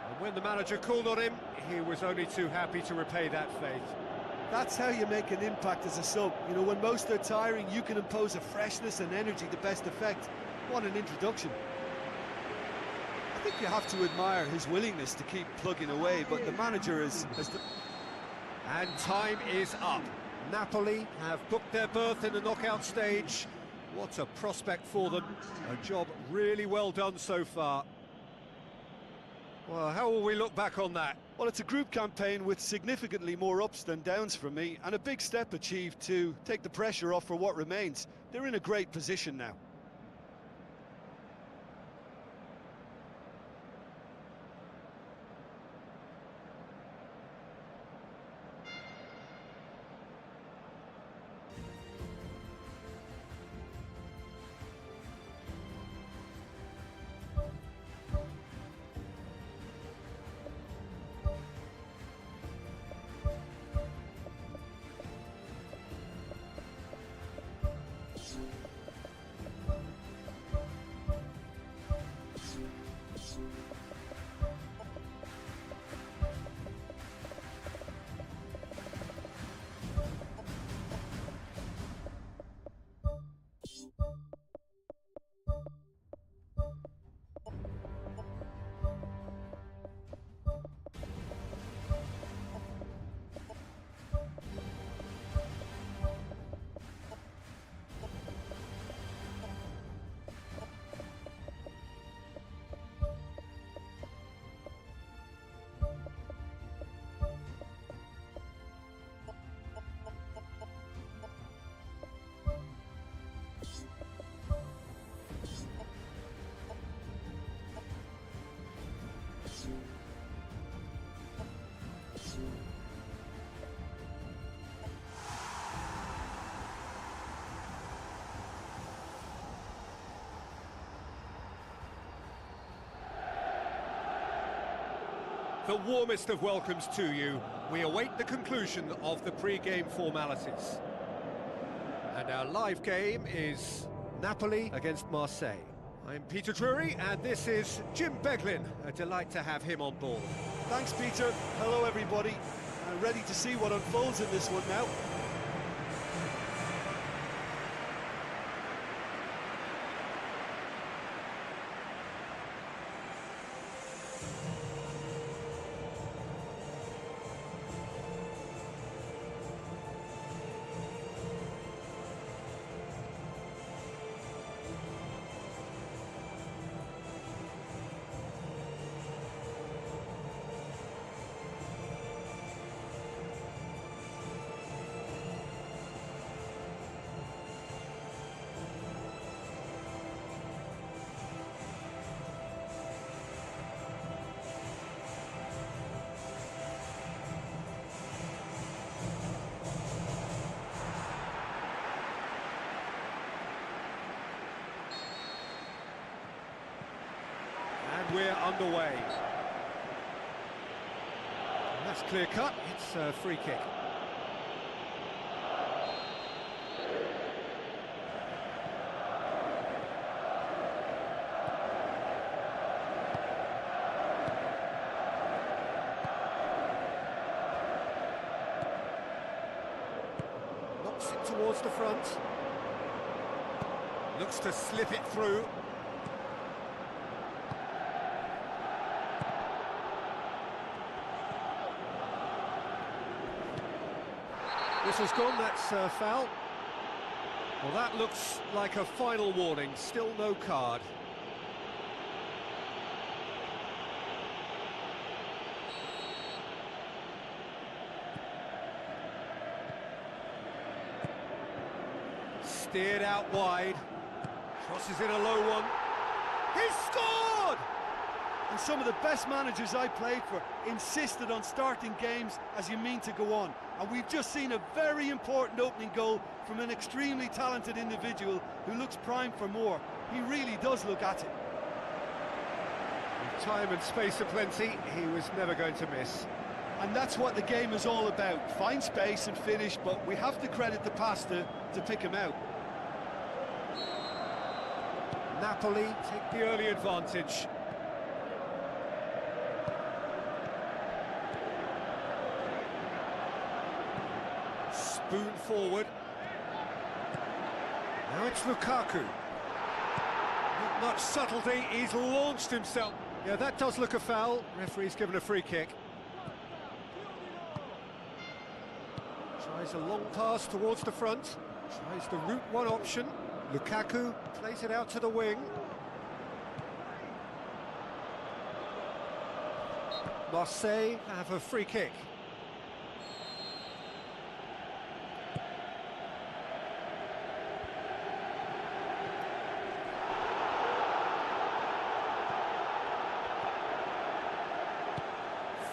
And when the manager called on him, he was only too happy to repay that faith. That's how you make an impact as a sub. You know, when most are tiring, you can impose a freshness and energy to best effect. What an introduction. I think you have to admire his willingness to keep plugging away, but the manager has And time is up. Napoli have booked their berth in the knockout stage. What a prospect for them. A job really well done so far. Well, how will we look back on that? Well, it's a group campaign with significantly more ups than downs for me, and a big step achieved to take the pressure off for what remains. They're in a great position now. The warmest of welcomes to you. We await the conclusion of the pre-game formalities. And our live game is Napoli against Marseille. I'm Peter Drury, and this is Jim Beglin. A delight to have him on board. Thanks, Peter. Hello, everybody. Ready to see what unfolds in this one now. We're underway. And that's clear cut. It's a free kick. Knocks it towards the front. Looks to slip it through. Whistle's gone, that's a foul. Well, that looks like a final warning, still no card. Steered out wide, crosses in a low one. He's scored! And some of the best managers I played for insisted on starting games as you mean to go on. And we've just seen a very important opening goal from an extremely talented individual who looks primed for more. He really does look at it. With time and space aplenty, he was never going to miss. And that's what the game is all about. Find space and finish, but we have to credit the passer to pick him out. Napoli take the early advantage. Spoon forward. Now it's Lukaku. Not much subtlety, he's launched himself. Yeah, that does look a foul. Referee's given a free kick. Tries a long pass towards the front. Tries the route one option. Lukaku plays it out to the wing. Marseille have a free kick.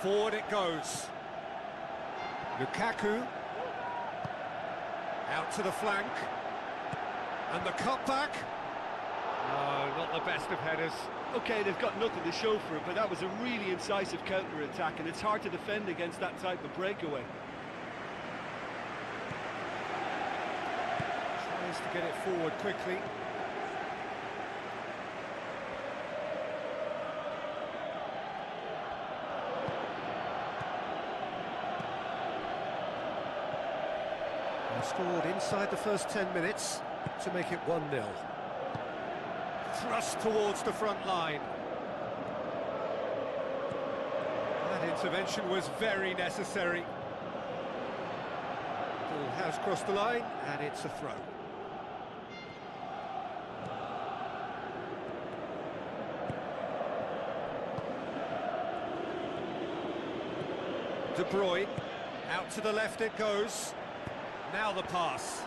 Forward it goes. Lukaku. Out to the flank. And the cutback. No, not the best of headers. OK, they've got nothing to show for it, but that was a really incisive counter-attack, and it's hard to defend against that type of breakaway. Tries to get it forward quickly. Scored inside the first 10 minutes to make it 1-0. Thrust towards the front line. That intervention was very necessary. Ball has crossed the line and it's a throw. De Bruyne, out to the left it goes. Now the pass.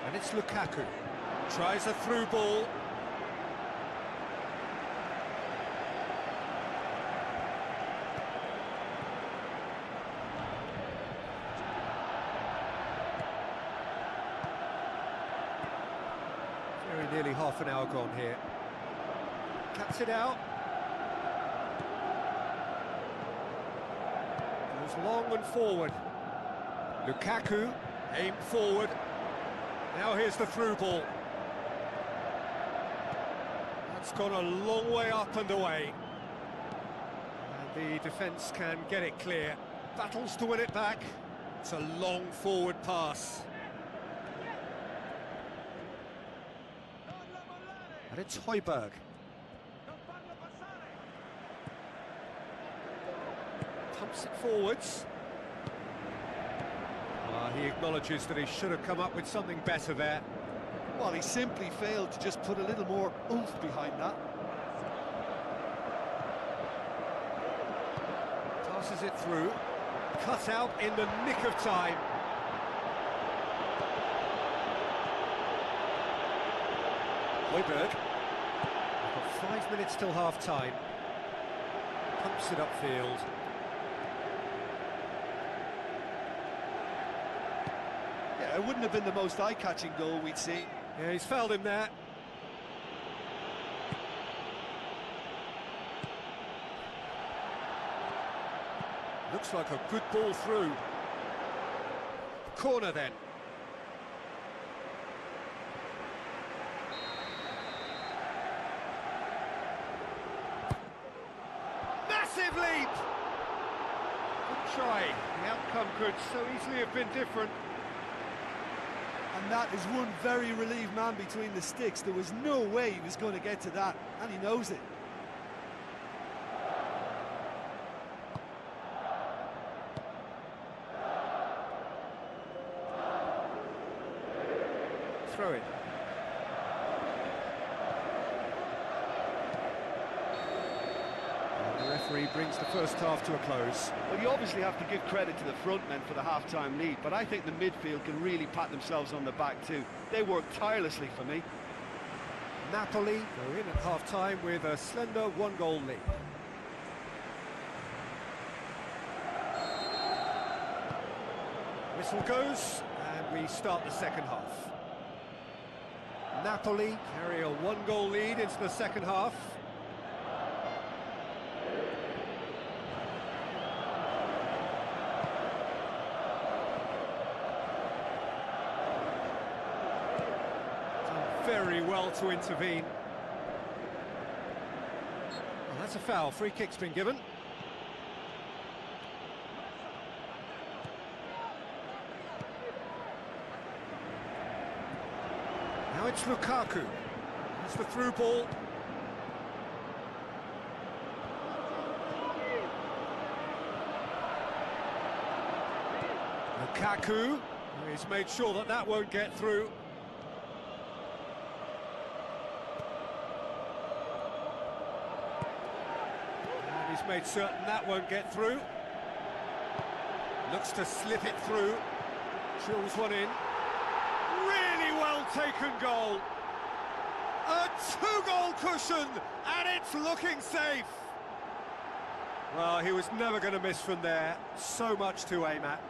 And it's Lukaku. Tries a through ball. Very nearly half an hour gone here. Cuts it out. Long and forward. Lukaku, aimed forward. Now here's the through ball. That's gone a long way up and away. And the defence can get it clear. Battles to win it back. It's a long forward pass. And it's Højbjerg. Pumps it forwards. He acknowledges that he should have come up with something better there. Well, he simply failed to just put a little more oomph behind that. Passes it through. Cut out in the nick of time. Højbjerg. We've got 5 minutes till half-time. Pumps it upfield. Yeah, it wouldn't have been the most eye-catching goal we'd seen. Yeah, he's fouled him there. Looks like a good ball through. Corner then. Massive leap! Good try. The outcome could so easily have been different. And that is one very relieved man between the sticks. There was no way he was going to get to that, and he knows it. Throw it. And the referee brings the first half to a close. Well, you obviously have to give credit to the front men for the half-time lead, but I think the midfield can really pat themselves on the back too. They worked tirelessly for me. Napoli go in at half-time with a slender one-goal lead. Whistle goes, and we start the second half. Napoli carry a one-goal lead into the second half. Done very well to intervene. Well, That's a foul. Free kick's been given. Now it's Lukaku. That's the through ball. Lukaku, he's made sure that that won't get through. And he's made certain that won't get through. Looks to slip it through. Drills one in. Really well taken goal. A two-goal cushion, and it's looking safe. Well, he was never going to miss from there. So much to aim at.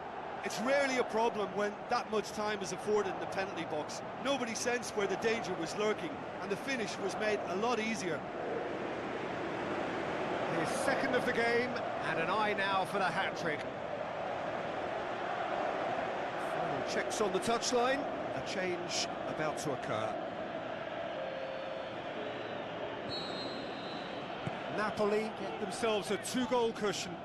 It's rarely a problem when that much time is afforded in the penalty box. Nobody sensed where the danger was lurking, and the finish was made a lot easier. His second of the game, and an eye now for the hat-trick. Final checks on the touchline. A change about to occur. Napoli get themselves a two-goal cushion.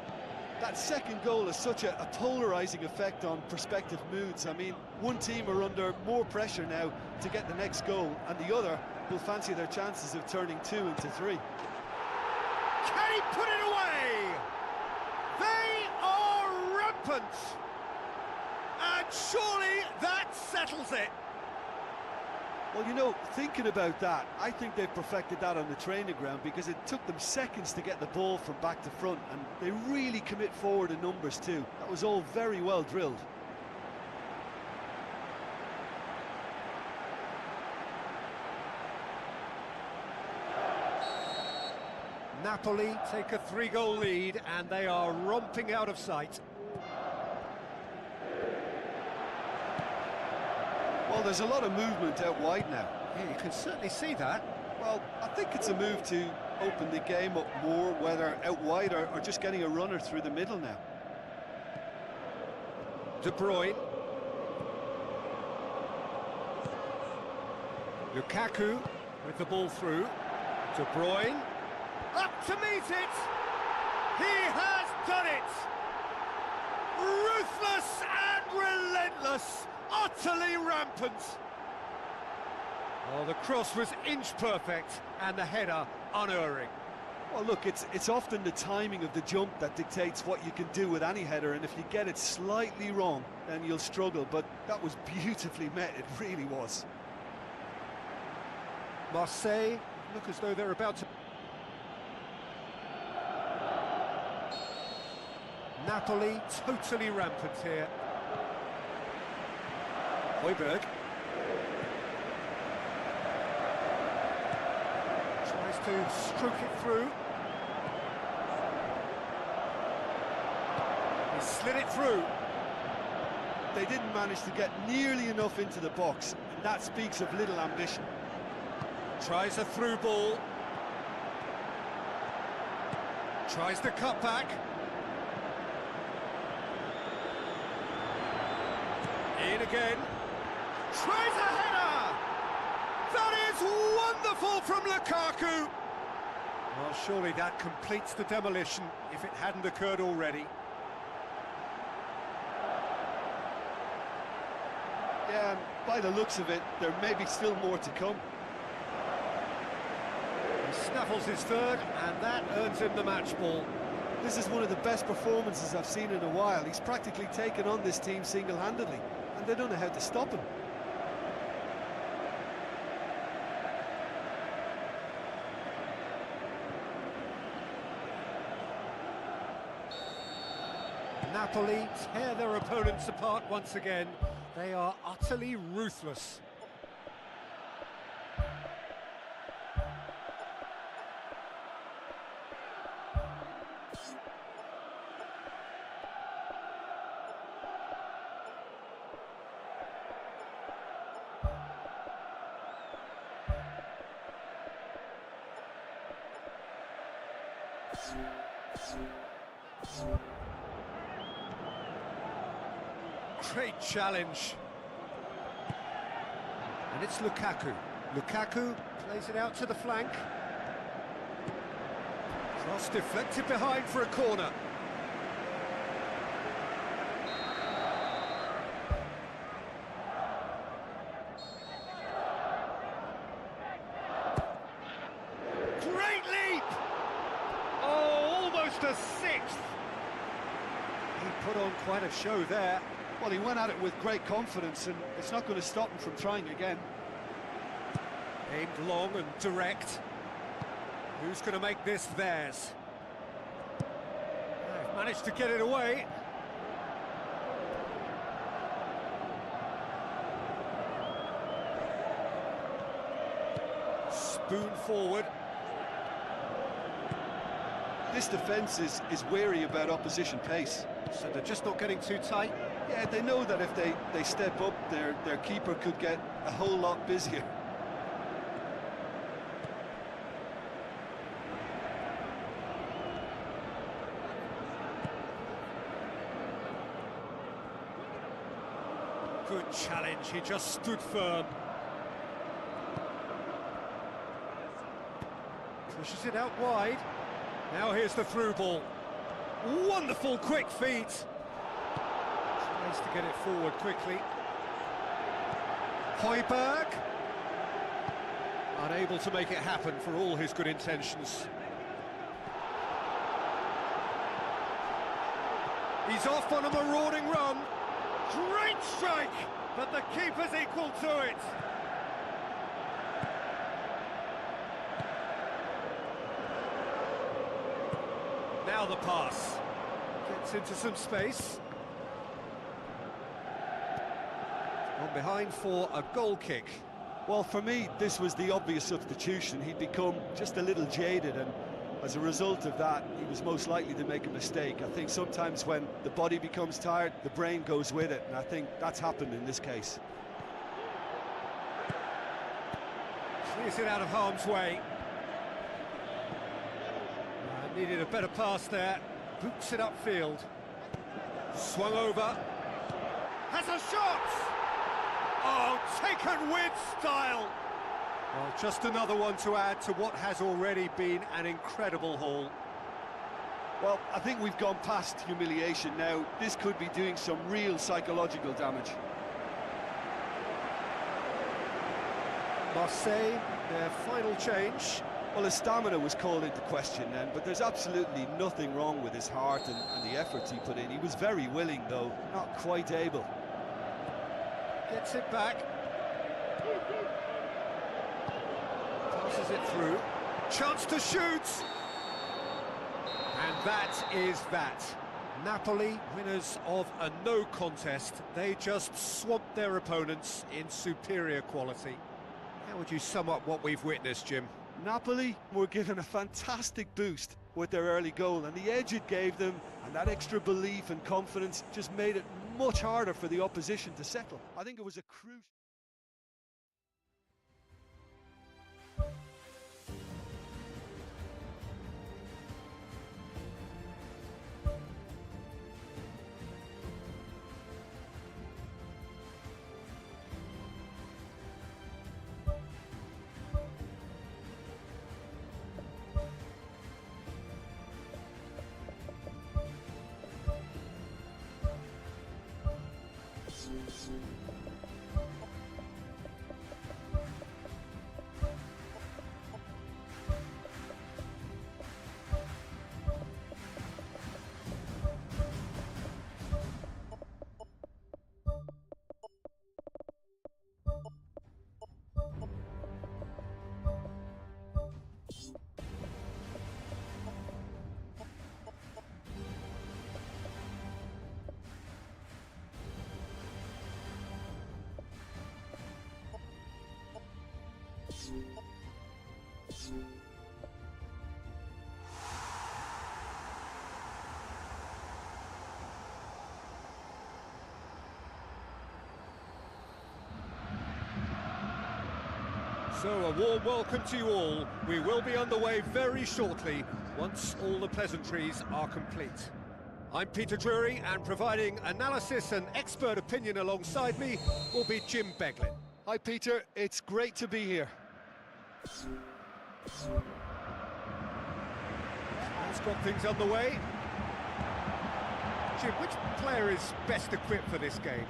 That second goal has such a polarising effect on prospective moods. I mean, one team are under more pressure now to get the next goal, and the other will fancy their chances of turning 2 into 3. Can he put it away? They are rampant! And surely that settles it. Well, you know, thinking about that, I think they've perfected that on the training ground, because it took them seconds to get the ball from back to front, and they really commit forward in numbers too. That was all very well drilled. Napoli take a 3-goal lead, and they are romping out of sight. Well, there's a lot of movement out wide now. Yeah, you can certainly see that. Well, I think it's a move to open the game up more, whether out wide or just getting a runner through the middle now. De Bruyne. Lukaku with the ball through. De Bruyne. Up to meet it! He has done it! Ruthless and relentless! Utterly rampant! Well, the cross was inch perfect, and the header unerring. Well, look, it's often the timing of the jump that dictates what you can do with any header, and if you get it slightly wrong, then you'll struggle, but that was beautifully met, it really was. Marseille look as though they're about to... Napoli totally rampant here. Højbjerg tries to stroke it through. He slid it through. They didn't manage to get nearly enough into the box, and that speaks of little ambition. Tries a through ball. Tries the cut back. In again. Tries a header! That is wonderful from Lukaku! Well, surely that completes the demolition if it hadn't occurred already. Yeah, by the looks of it, there may be still more to come. He snaffles his third, and that earns him the match ball. This is one of the best performances I've seen in a while. He's practically taken on this team single-handedly, and they don't know how to stop him. Napoli tear their opponents apart once again. They are utterly ruthless. Great challenge. And it's Lukaku. Lukaku plays it out to the flank. Cross deflected behind for a corner. Great leap! Oh, almost a sixth. He put on quite a show there. Well, he went at it with great confidence, and it's not going to stop him from trying again. Aimed long and direct. Who's going to make this theirs? They've managed to get it away. Spoon forward. This defence is wary about opposition pace. So they're just not getting too tight. Yeah, they know that if they step up, their keeper could get a whole lot busier. Good challenge, he just stood firm. Pushes it out wide. Now here's the through ball. Wonderful quick feet. Tries to get it forward quickly. Højbjerg. Unable to make it happen for all his good intentions. He's off on a marauding run. Great strike, but the keeper's equal to it. Now the pass. Gets into some space. On behind for a goal kick. Well, for me, this was the obvious substitution. He'd become just a little jaded, and as a result of that, he was most likely to make a mistake. I think sometimes when the body becomes tired, the brain goes with it, and I think that's happened in this case. Clears it out of harm's way. Needed a better pass there. Boots it upfield. Swung over. Has a shot! Oh, taken with style! Well, just another one to add to what has already been an incredible haul. Well, I think we've gone past humiliation now. This could be doing some real psychological damage. Marseille, their final change. Well, his stamina was called into question then, but there's absolutely nothing wrong with his heart and the efforts he put in. He was very willing, though, not quite able. Gets it back. Passes it through. Chance to shoot! And that is that. Napoli, winners of a no contest. They just swamped their opponents in superior quality. How would you sum up what we've witnessed, Jim? Napoli were given a fantastic boost with their early goal, and the edge it gave them and that extra belief and confidence just made it much harder for the opposition to settle. I think it was a crucial... So a warm welcome to you all. We will be underway very shortly once all the pleasantries are complete. I'm Peter Drury, and providing analysis and expert opinion alongside me will be Jim Beglin. Hi Peter, it's great to be here. It's got things underway. Jim, which player is best equipped for this game?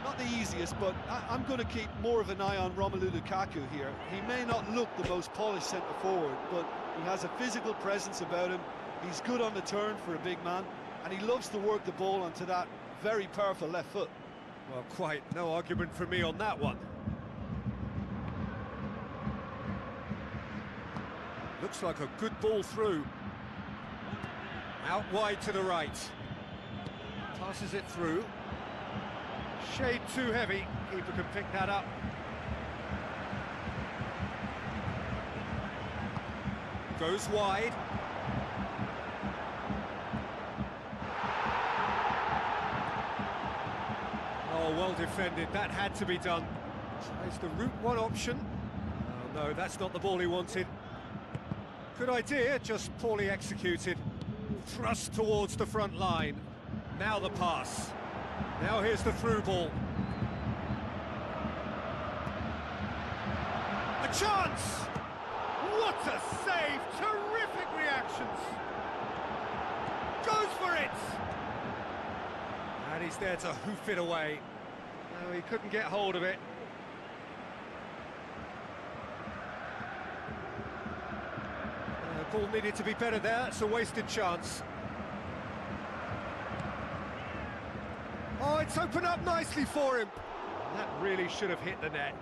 Not the easiest, but I'm going to keep more of an eye on Romelu Lukaku here. He may not look the most polished centre-forward, but he has a physical presence about him. He's good on the turn for a big man, and he loves to work the ball onto that very powerful left foot. Well, quite no argument from me on that one. Looks like a good ball through. Out wide to the right. Passes it through. Shade too heavy. Keeper can pick that up. Goes wide. Oh, well defended. That had to be done. Tries the route one option. Oh no, that's not the ball he wanted. Good idea, just poorly executed. Thrust towards the front line. Now the pass. Now here's the through ball. A chance! What a save! Terrific reactions! Goes for it! And he's there to hoof it away. No, he couldn't get hold of it. Ball needed to be better there, it's a wasted chance. Oh, it's opened up nicely for him. That really should have hit the net.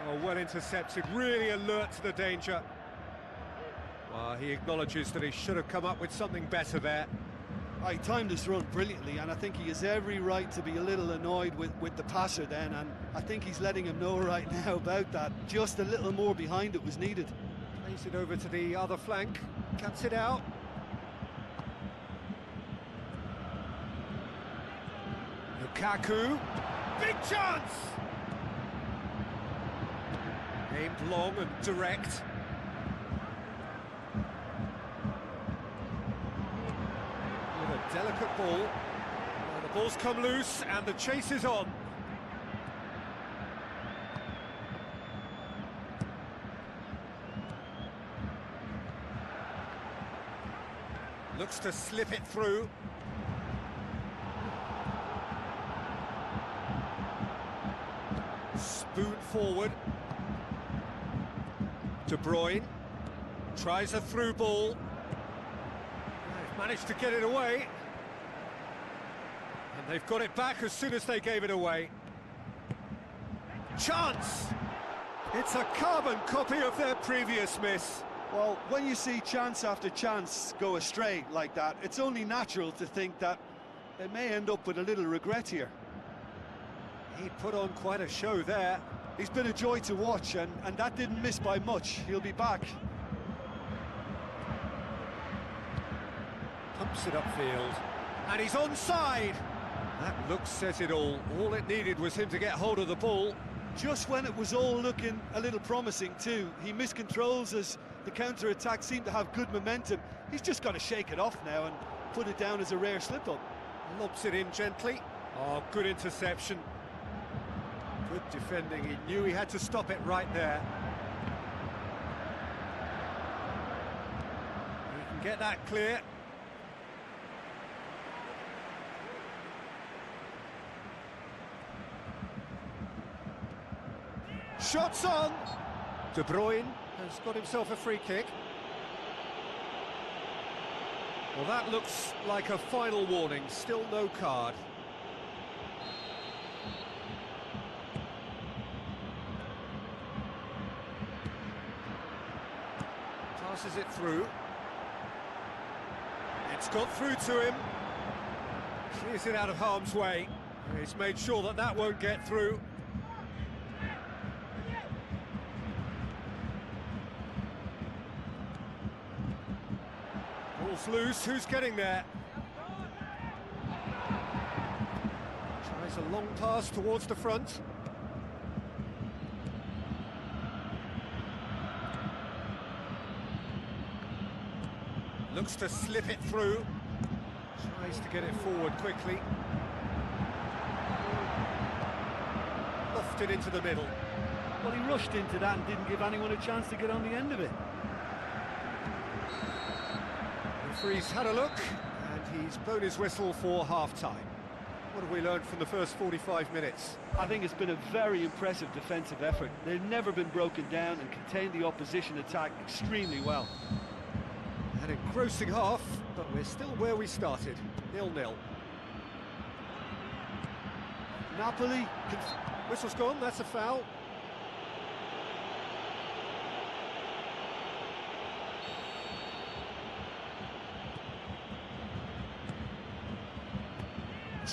Oh, well intercepted, really alert to the danger. Well, he acknowledges that he should have come up with something better there. He timed his run brilliantly, and I think he has every right to be a little annoyed with the passer then, and I think he's letting him know right now about that. Just a little more behind it was needed. Plays it over to the other flank, cuts it out. Lukaku, big chance! Aimed long and direct. With a delicate ball. Well, the ball's come loose and the chase is on. Looks to slip it through. Spoon forward. De Bruyne tries a through ball. They've managed to get it away. And they've got it back as soon as they gave it away. Chance! It's a carbon copy of their previous miss. Well, when you see chance after chance go astray like that, it's only natural to think that they may end up with a little regret here. He put on quite a show there. He's been a joy to watch, and that didn't miss by much. He'll be back. Pumps it upfield. And he's onside! That look says it all. All it needed was him to get hold of the ball. Just when it was all looking a little promising too, he miscontrols as the counter-attack seemed to have good momentum. He's just got to shake it off now and put it down as a rare slip-up. Lobs it in gently. Oh, good interception. Good defending, he knew he had to stop it right there. He can get that clear. Shots on! De Bruyne has got himself a free kick. Well, that looks like a final warning, still no card. Passes it through. It's got through to him. Clears it out of harm's way. He's made sure that that won't get through. Ball's loose, who's getting there? Tries a long pass towards the front. Looks to slip it through. Tries to get it forward quickly. Lofted into the middle. Well, he rushed into that and didn't give anyone a chance to get on the end of it. The referee's had a look, and he's blown his whistle for half-time. What have we learned from the first 45 minutes? I think it's been a very impressive defensive effort. They've never been broken down and contained the opposition attack extremely well. An engrossing half, but we're still where we started, 0-0. Napoli... Whistle's gone, that's a foul.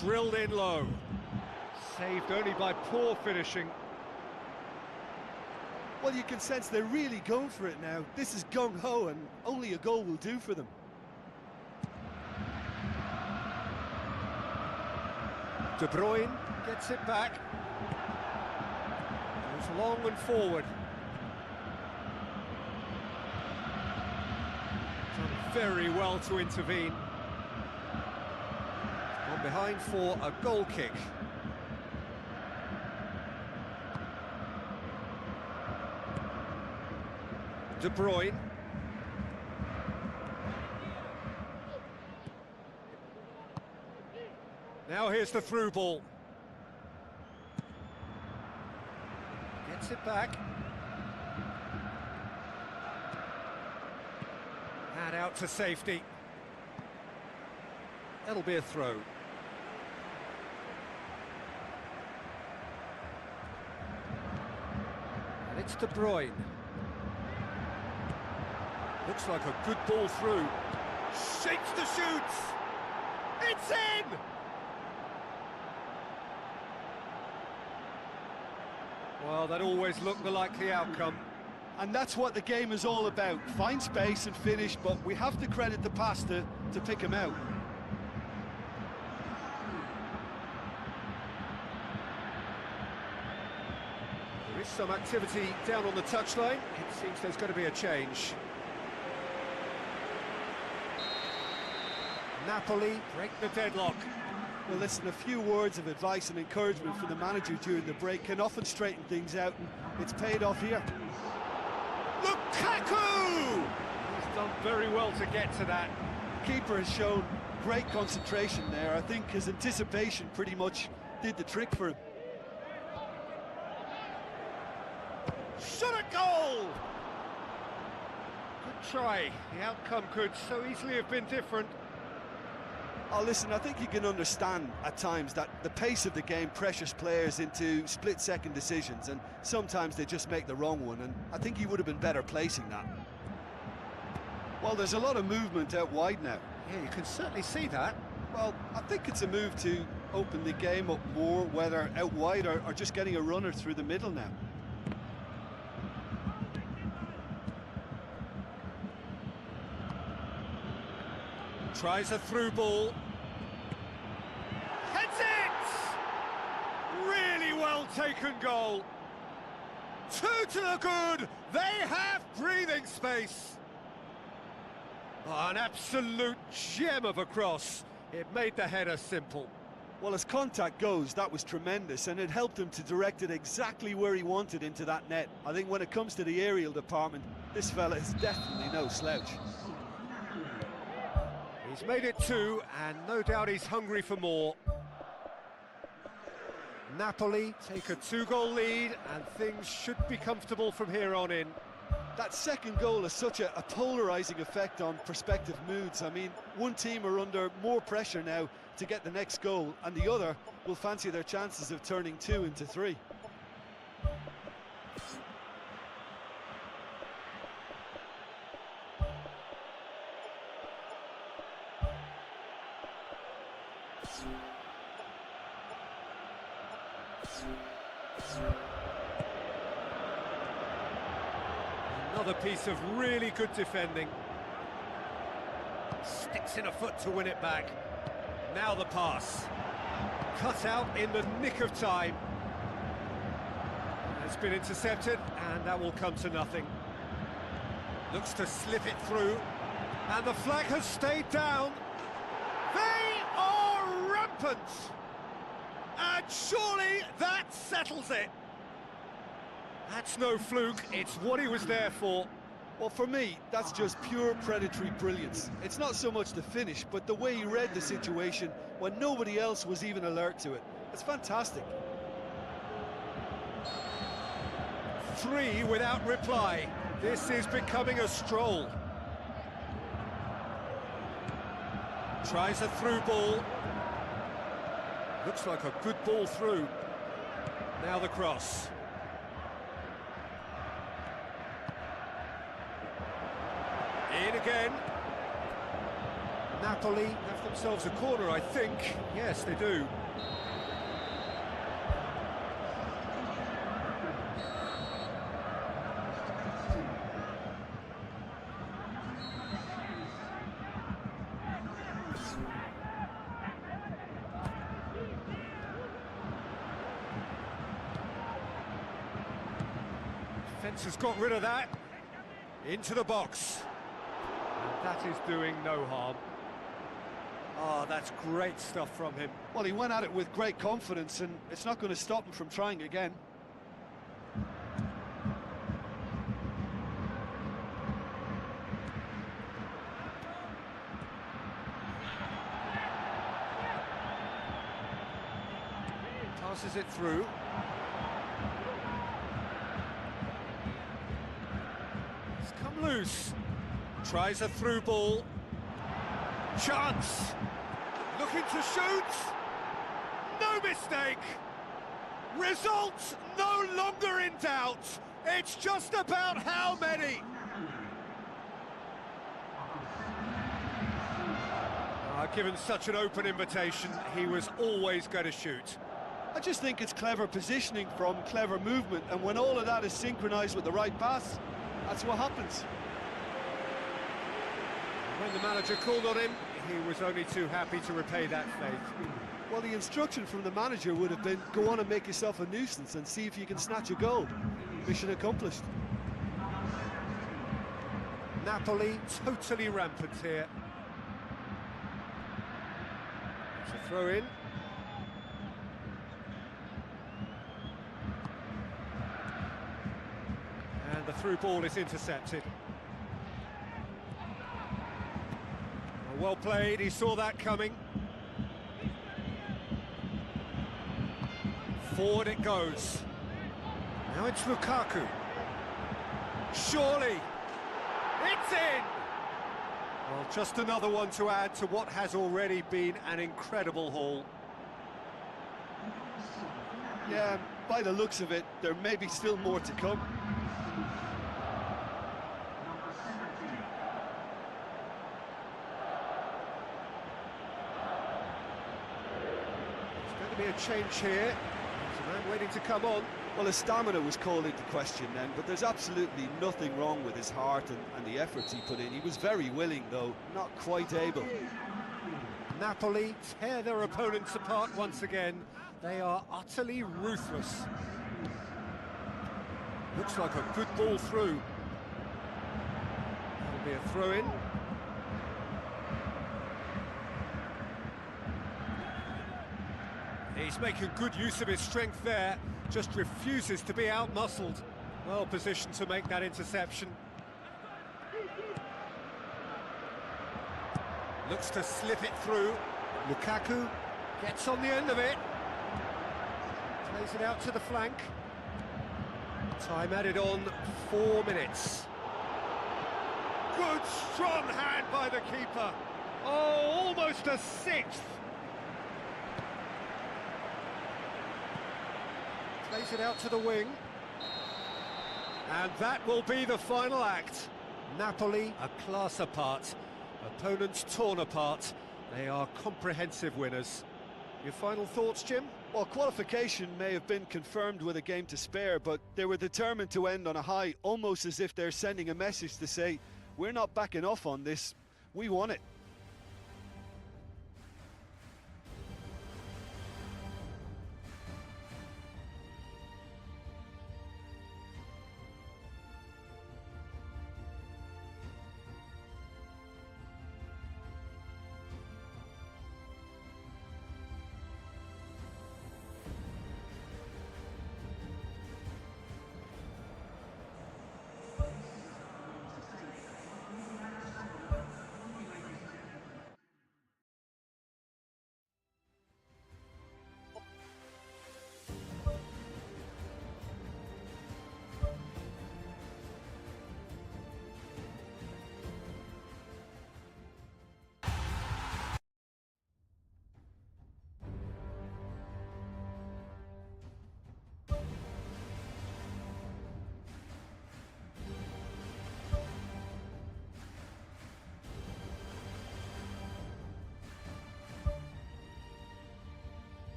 Drilled in low. Saved only by poor finishing. Well, you can sense they're really going for it now. This is gung-ho, and only a goal will do for them. De Bruyne gets it back. Goes long and forward. Done very well to intervene. Gone behind for a goal kick. De Bruyne. Now here's the through ball. Gets it back. And out to safety. That'll be a throw. And it's De Bruyne. Looks like a good ball through. Shakes the shoots! It's in! Well, that always looked the likely outcome. And that's what the game is all about. Find space and finish, but we have to credit the pass to pick him out. There is some activity down on the touchline. It seems there's going to be a change. Napoli break the deadlock. Well, listen, a few words of advice and encouragement from the manager during the break can often straighten things out, and it's paid off here. Lukaku! He's done very well to get to that. Keeper has shown great concentration there. I think his anticipation pretty much did the trick for him. Shot a goal! Good try. The outcome could so easily have been different. Oh, listen, I think you can understand at times that the pace of the game pressures players into split-second decisions, and sometimes they just make the wrong one, and I think he would have been better placing that. Well, there's a lot of movement out wide now. Yeah, you can certainly see that. Well, I think it's a move to open the game up more, whether out wide or just getting a runner through the middle now. Tries a through ball. Heads it! Really well taken goal. Two to the good. They have breathing space. Oh, an absolute gem of a cross. It made the header simple. Well, as contact goes, that was tremendous, and it helped him to direct it exactly where he wanted into that net. I think when it comes to the aerial department, this fella is definitely no slouch. He's made it two, and no doubt he's hungry for more. Napoli take a two-goal lead, and things should be comfortable from here on in. That second goal has such a polarising effect on prospective moods. I mean, one team are under more pressure now to get the next goal, and the other will fancy their chances of turning two into three. Another piece of really good defending. Sticks in a foot to win it back. Now the pass. Cut out in the nick of time. It's been intercepted, and that will come to nothing. Looks to slip it through. And the flag has stayed down. They are rampant. And surely that settles it. That's no fluke, it's what he was there for. Well, for me, that's just pure predatory brilliance. It's not so much the finish, but the way he read the situation when nobody else was even alert to it. It's fantastic. 3 without reply. This is becoming a stroll. Tries a through ball. Looks like a good ball through. Now the cross. In again. Napoli have themselves a corner, I think. Yes, they do. Defence has got rid of that. Into the box. That is doing no harm. Oh, that's great stuff from him. Well, he went at it with great confidence, and it's not going to stop him from trying again. Passes it through. It's come loose. Tries a through ball. Chance. Looking to shoot. No mistake. Result no longer in doubt. It's just about how many. Given such an open invitation, he was always going to shoot. I just think it's clever positioning from clever movement, and when all of that is synchronised with the right pass, that's what happens. When the manager called on him, he was only too happy to repay that faith. Well, the instruction from the manager would have been, go on and make yourself a nuisance and see if you can snatch a goal. Mission accomplished. Napoli totally rampant here. It's a throw in. And the through ball is intercepted. Well played, he saw that coming. Forward it goes. Now it's Lukaku. Surely. It's in! Well, just another one to add to what has already been an incredible haul. Yeah, by the looks of it, there may be still more to come. Be a change here. There's a man waiting to come on. Well, his stamina was called into question then, but there's absolutely nothing wrong with his heart and the efforts he put in. He was very willing, though, not quite able. Napoli tear their opponents apart once again. They are utterly ruthless. Looks like a good ball through. That'll be a throw-in. He's making good use of his strength there, just refuses to be out-muscled. Well positioned to make that interception. Looks to slip it through. Lukaku gets on the end of it. Plays it out to the flank. Time added on, 4 minutes. Good strong hand by the keeper. Oh, almost a sixth. Plays it out to the wing. And that will be the final act. Napoli, a class apart. Opponents torn apart. They are comprehensive winners. Your final thoughts, Jim? Well, qualification may have been confirmed with a game to spare, but they were determined to end on a high, almost as if they're sending a message to say, we're not backing off on this, we won it.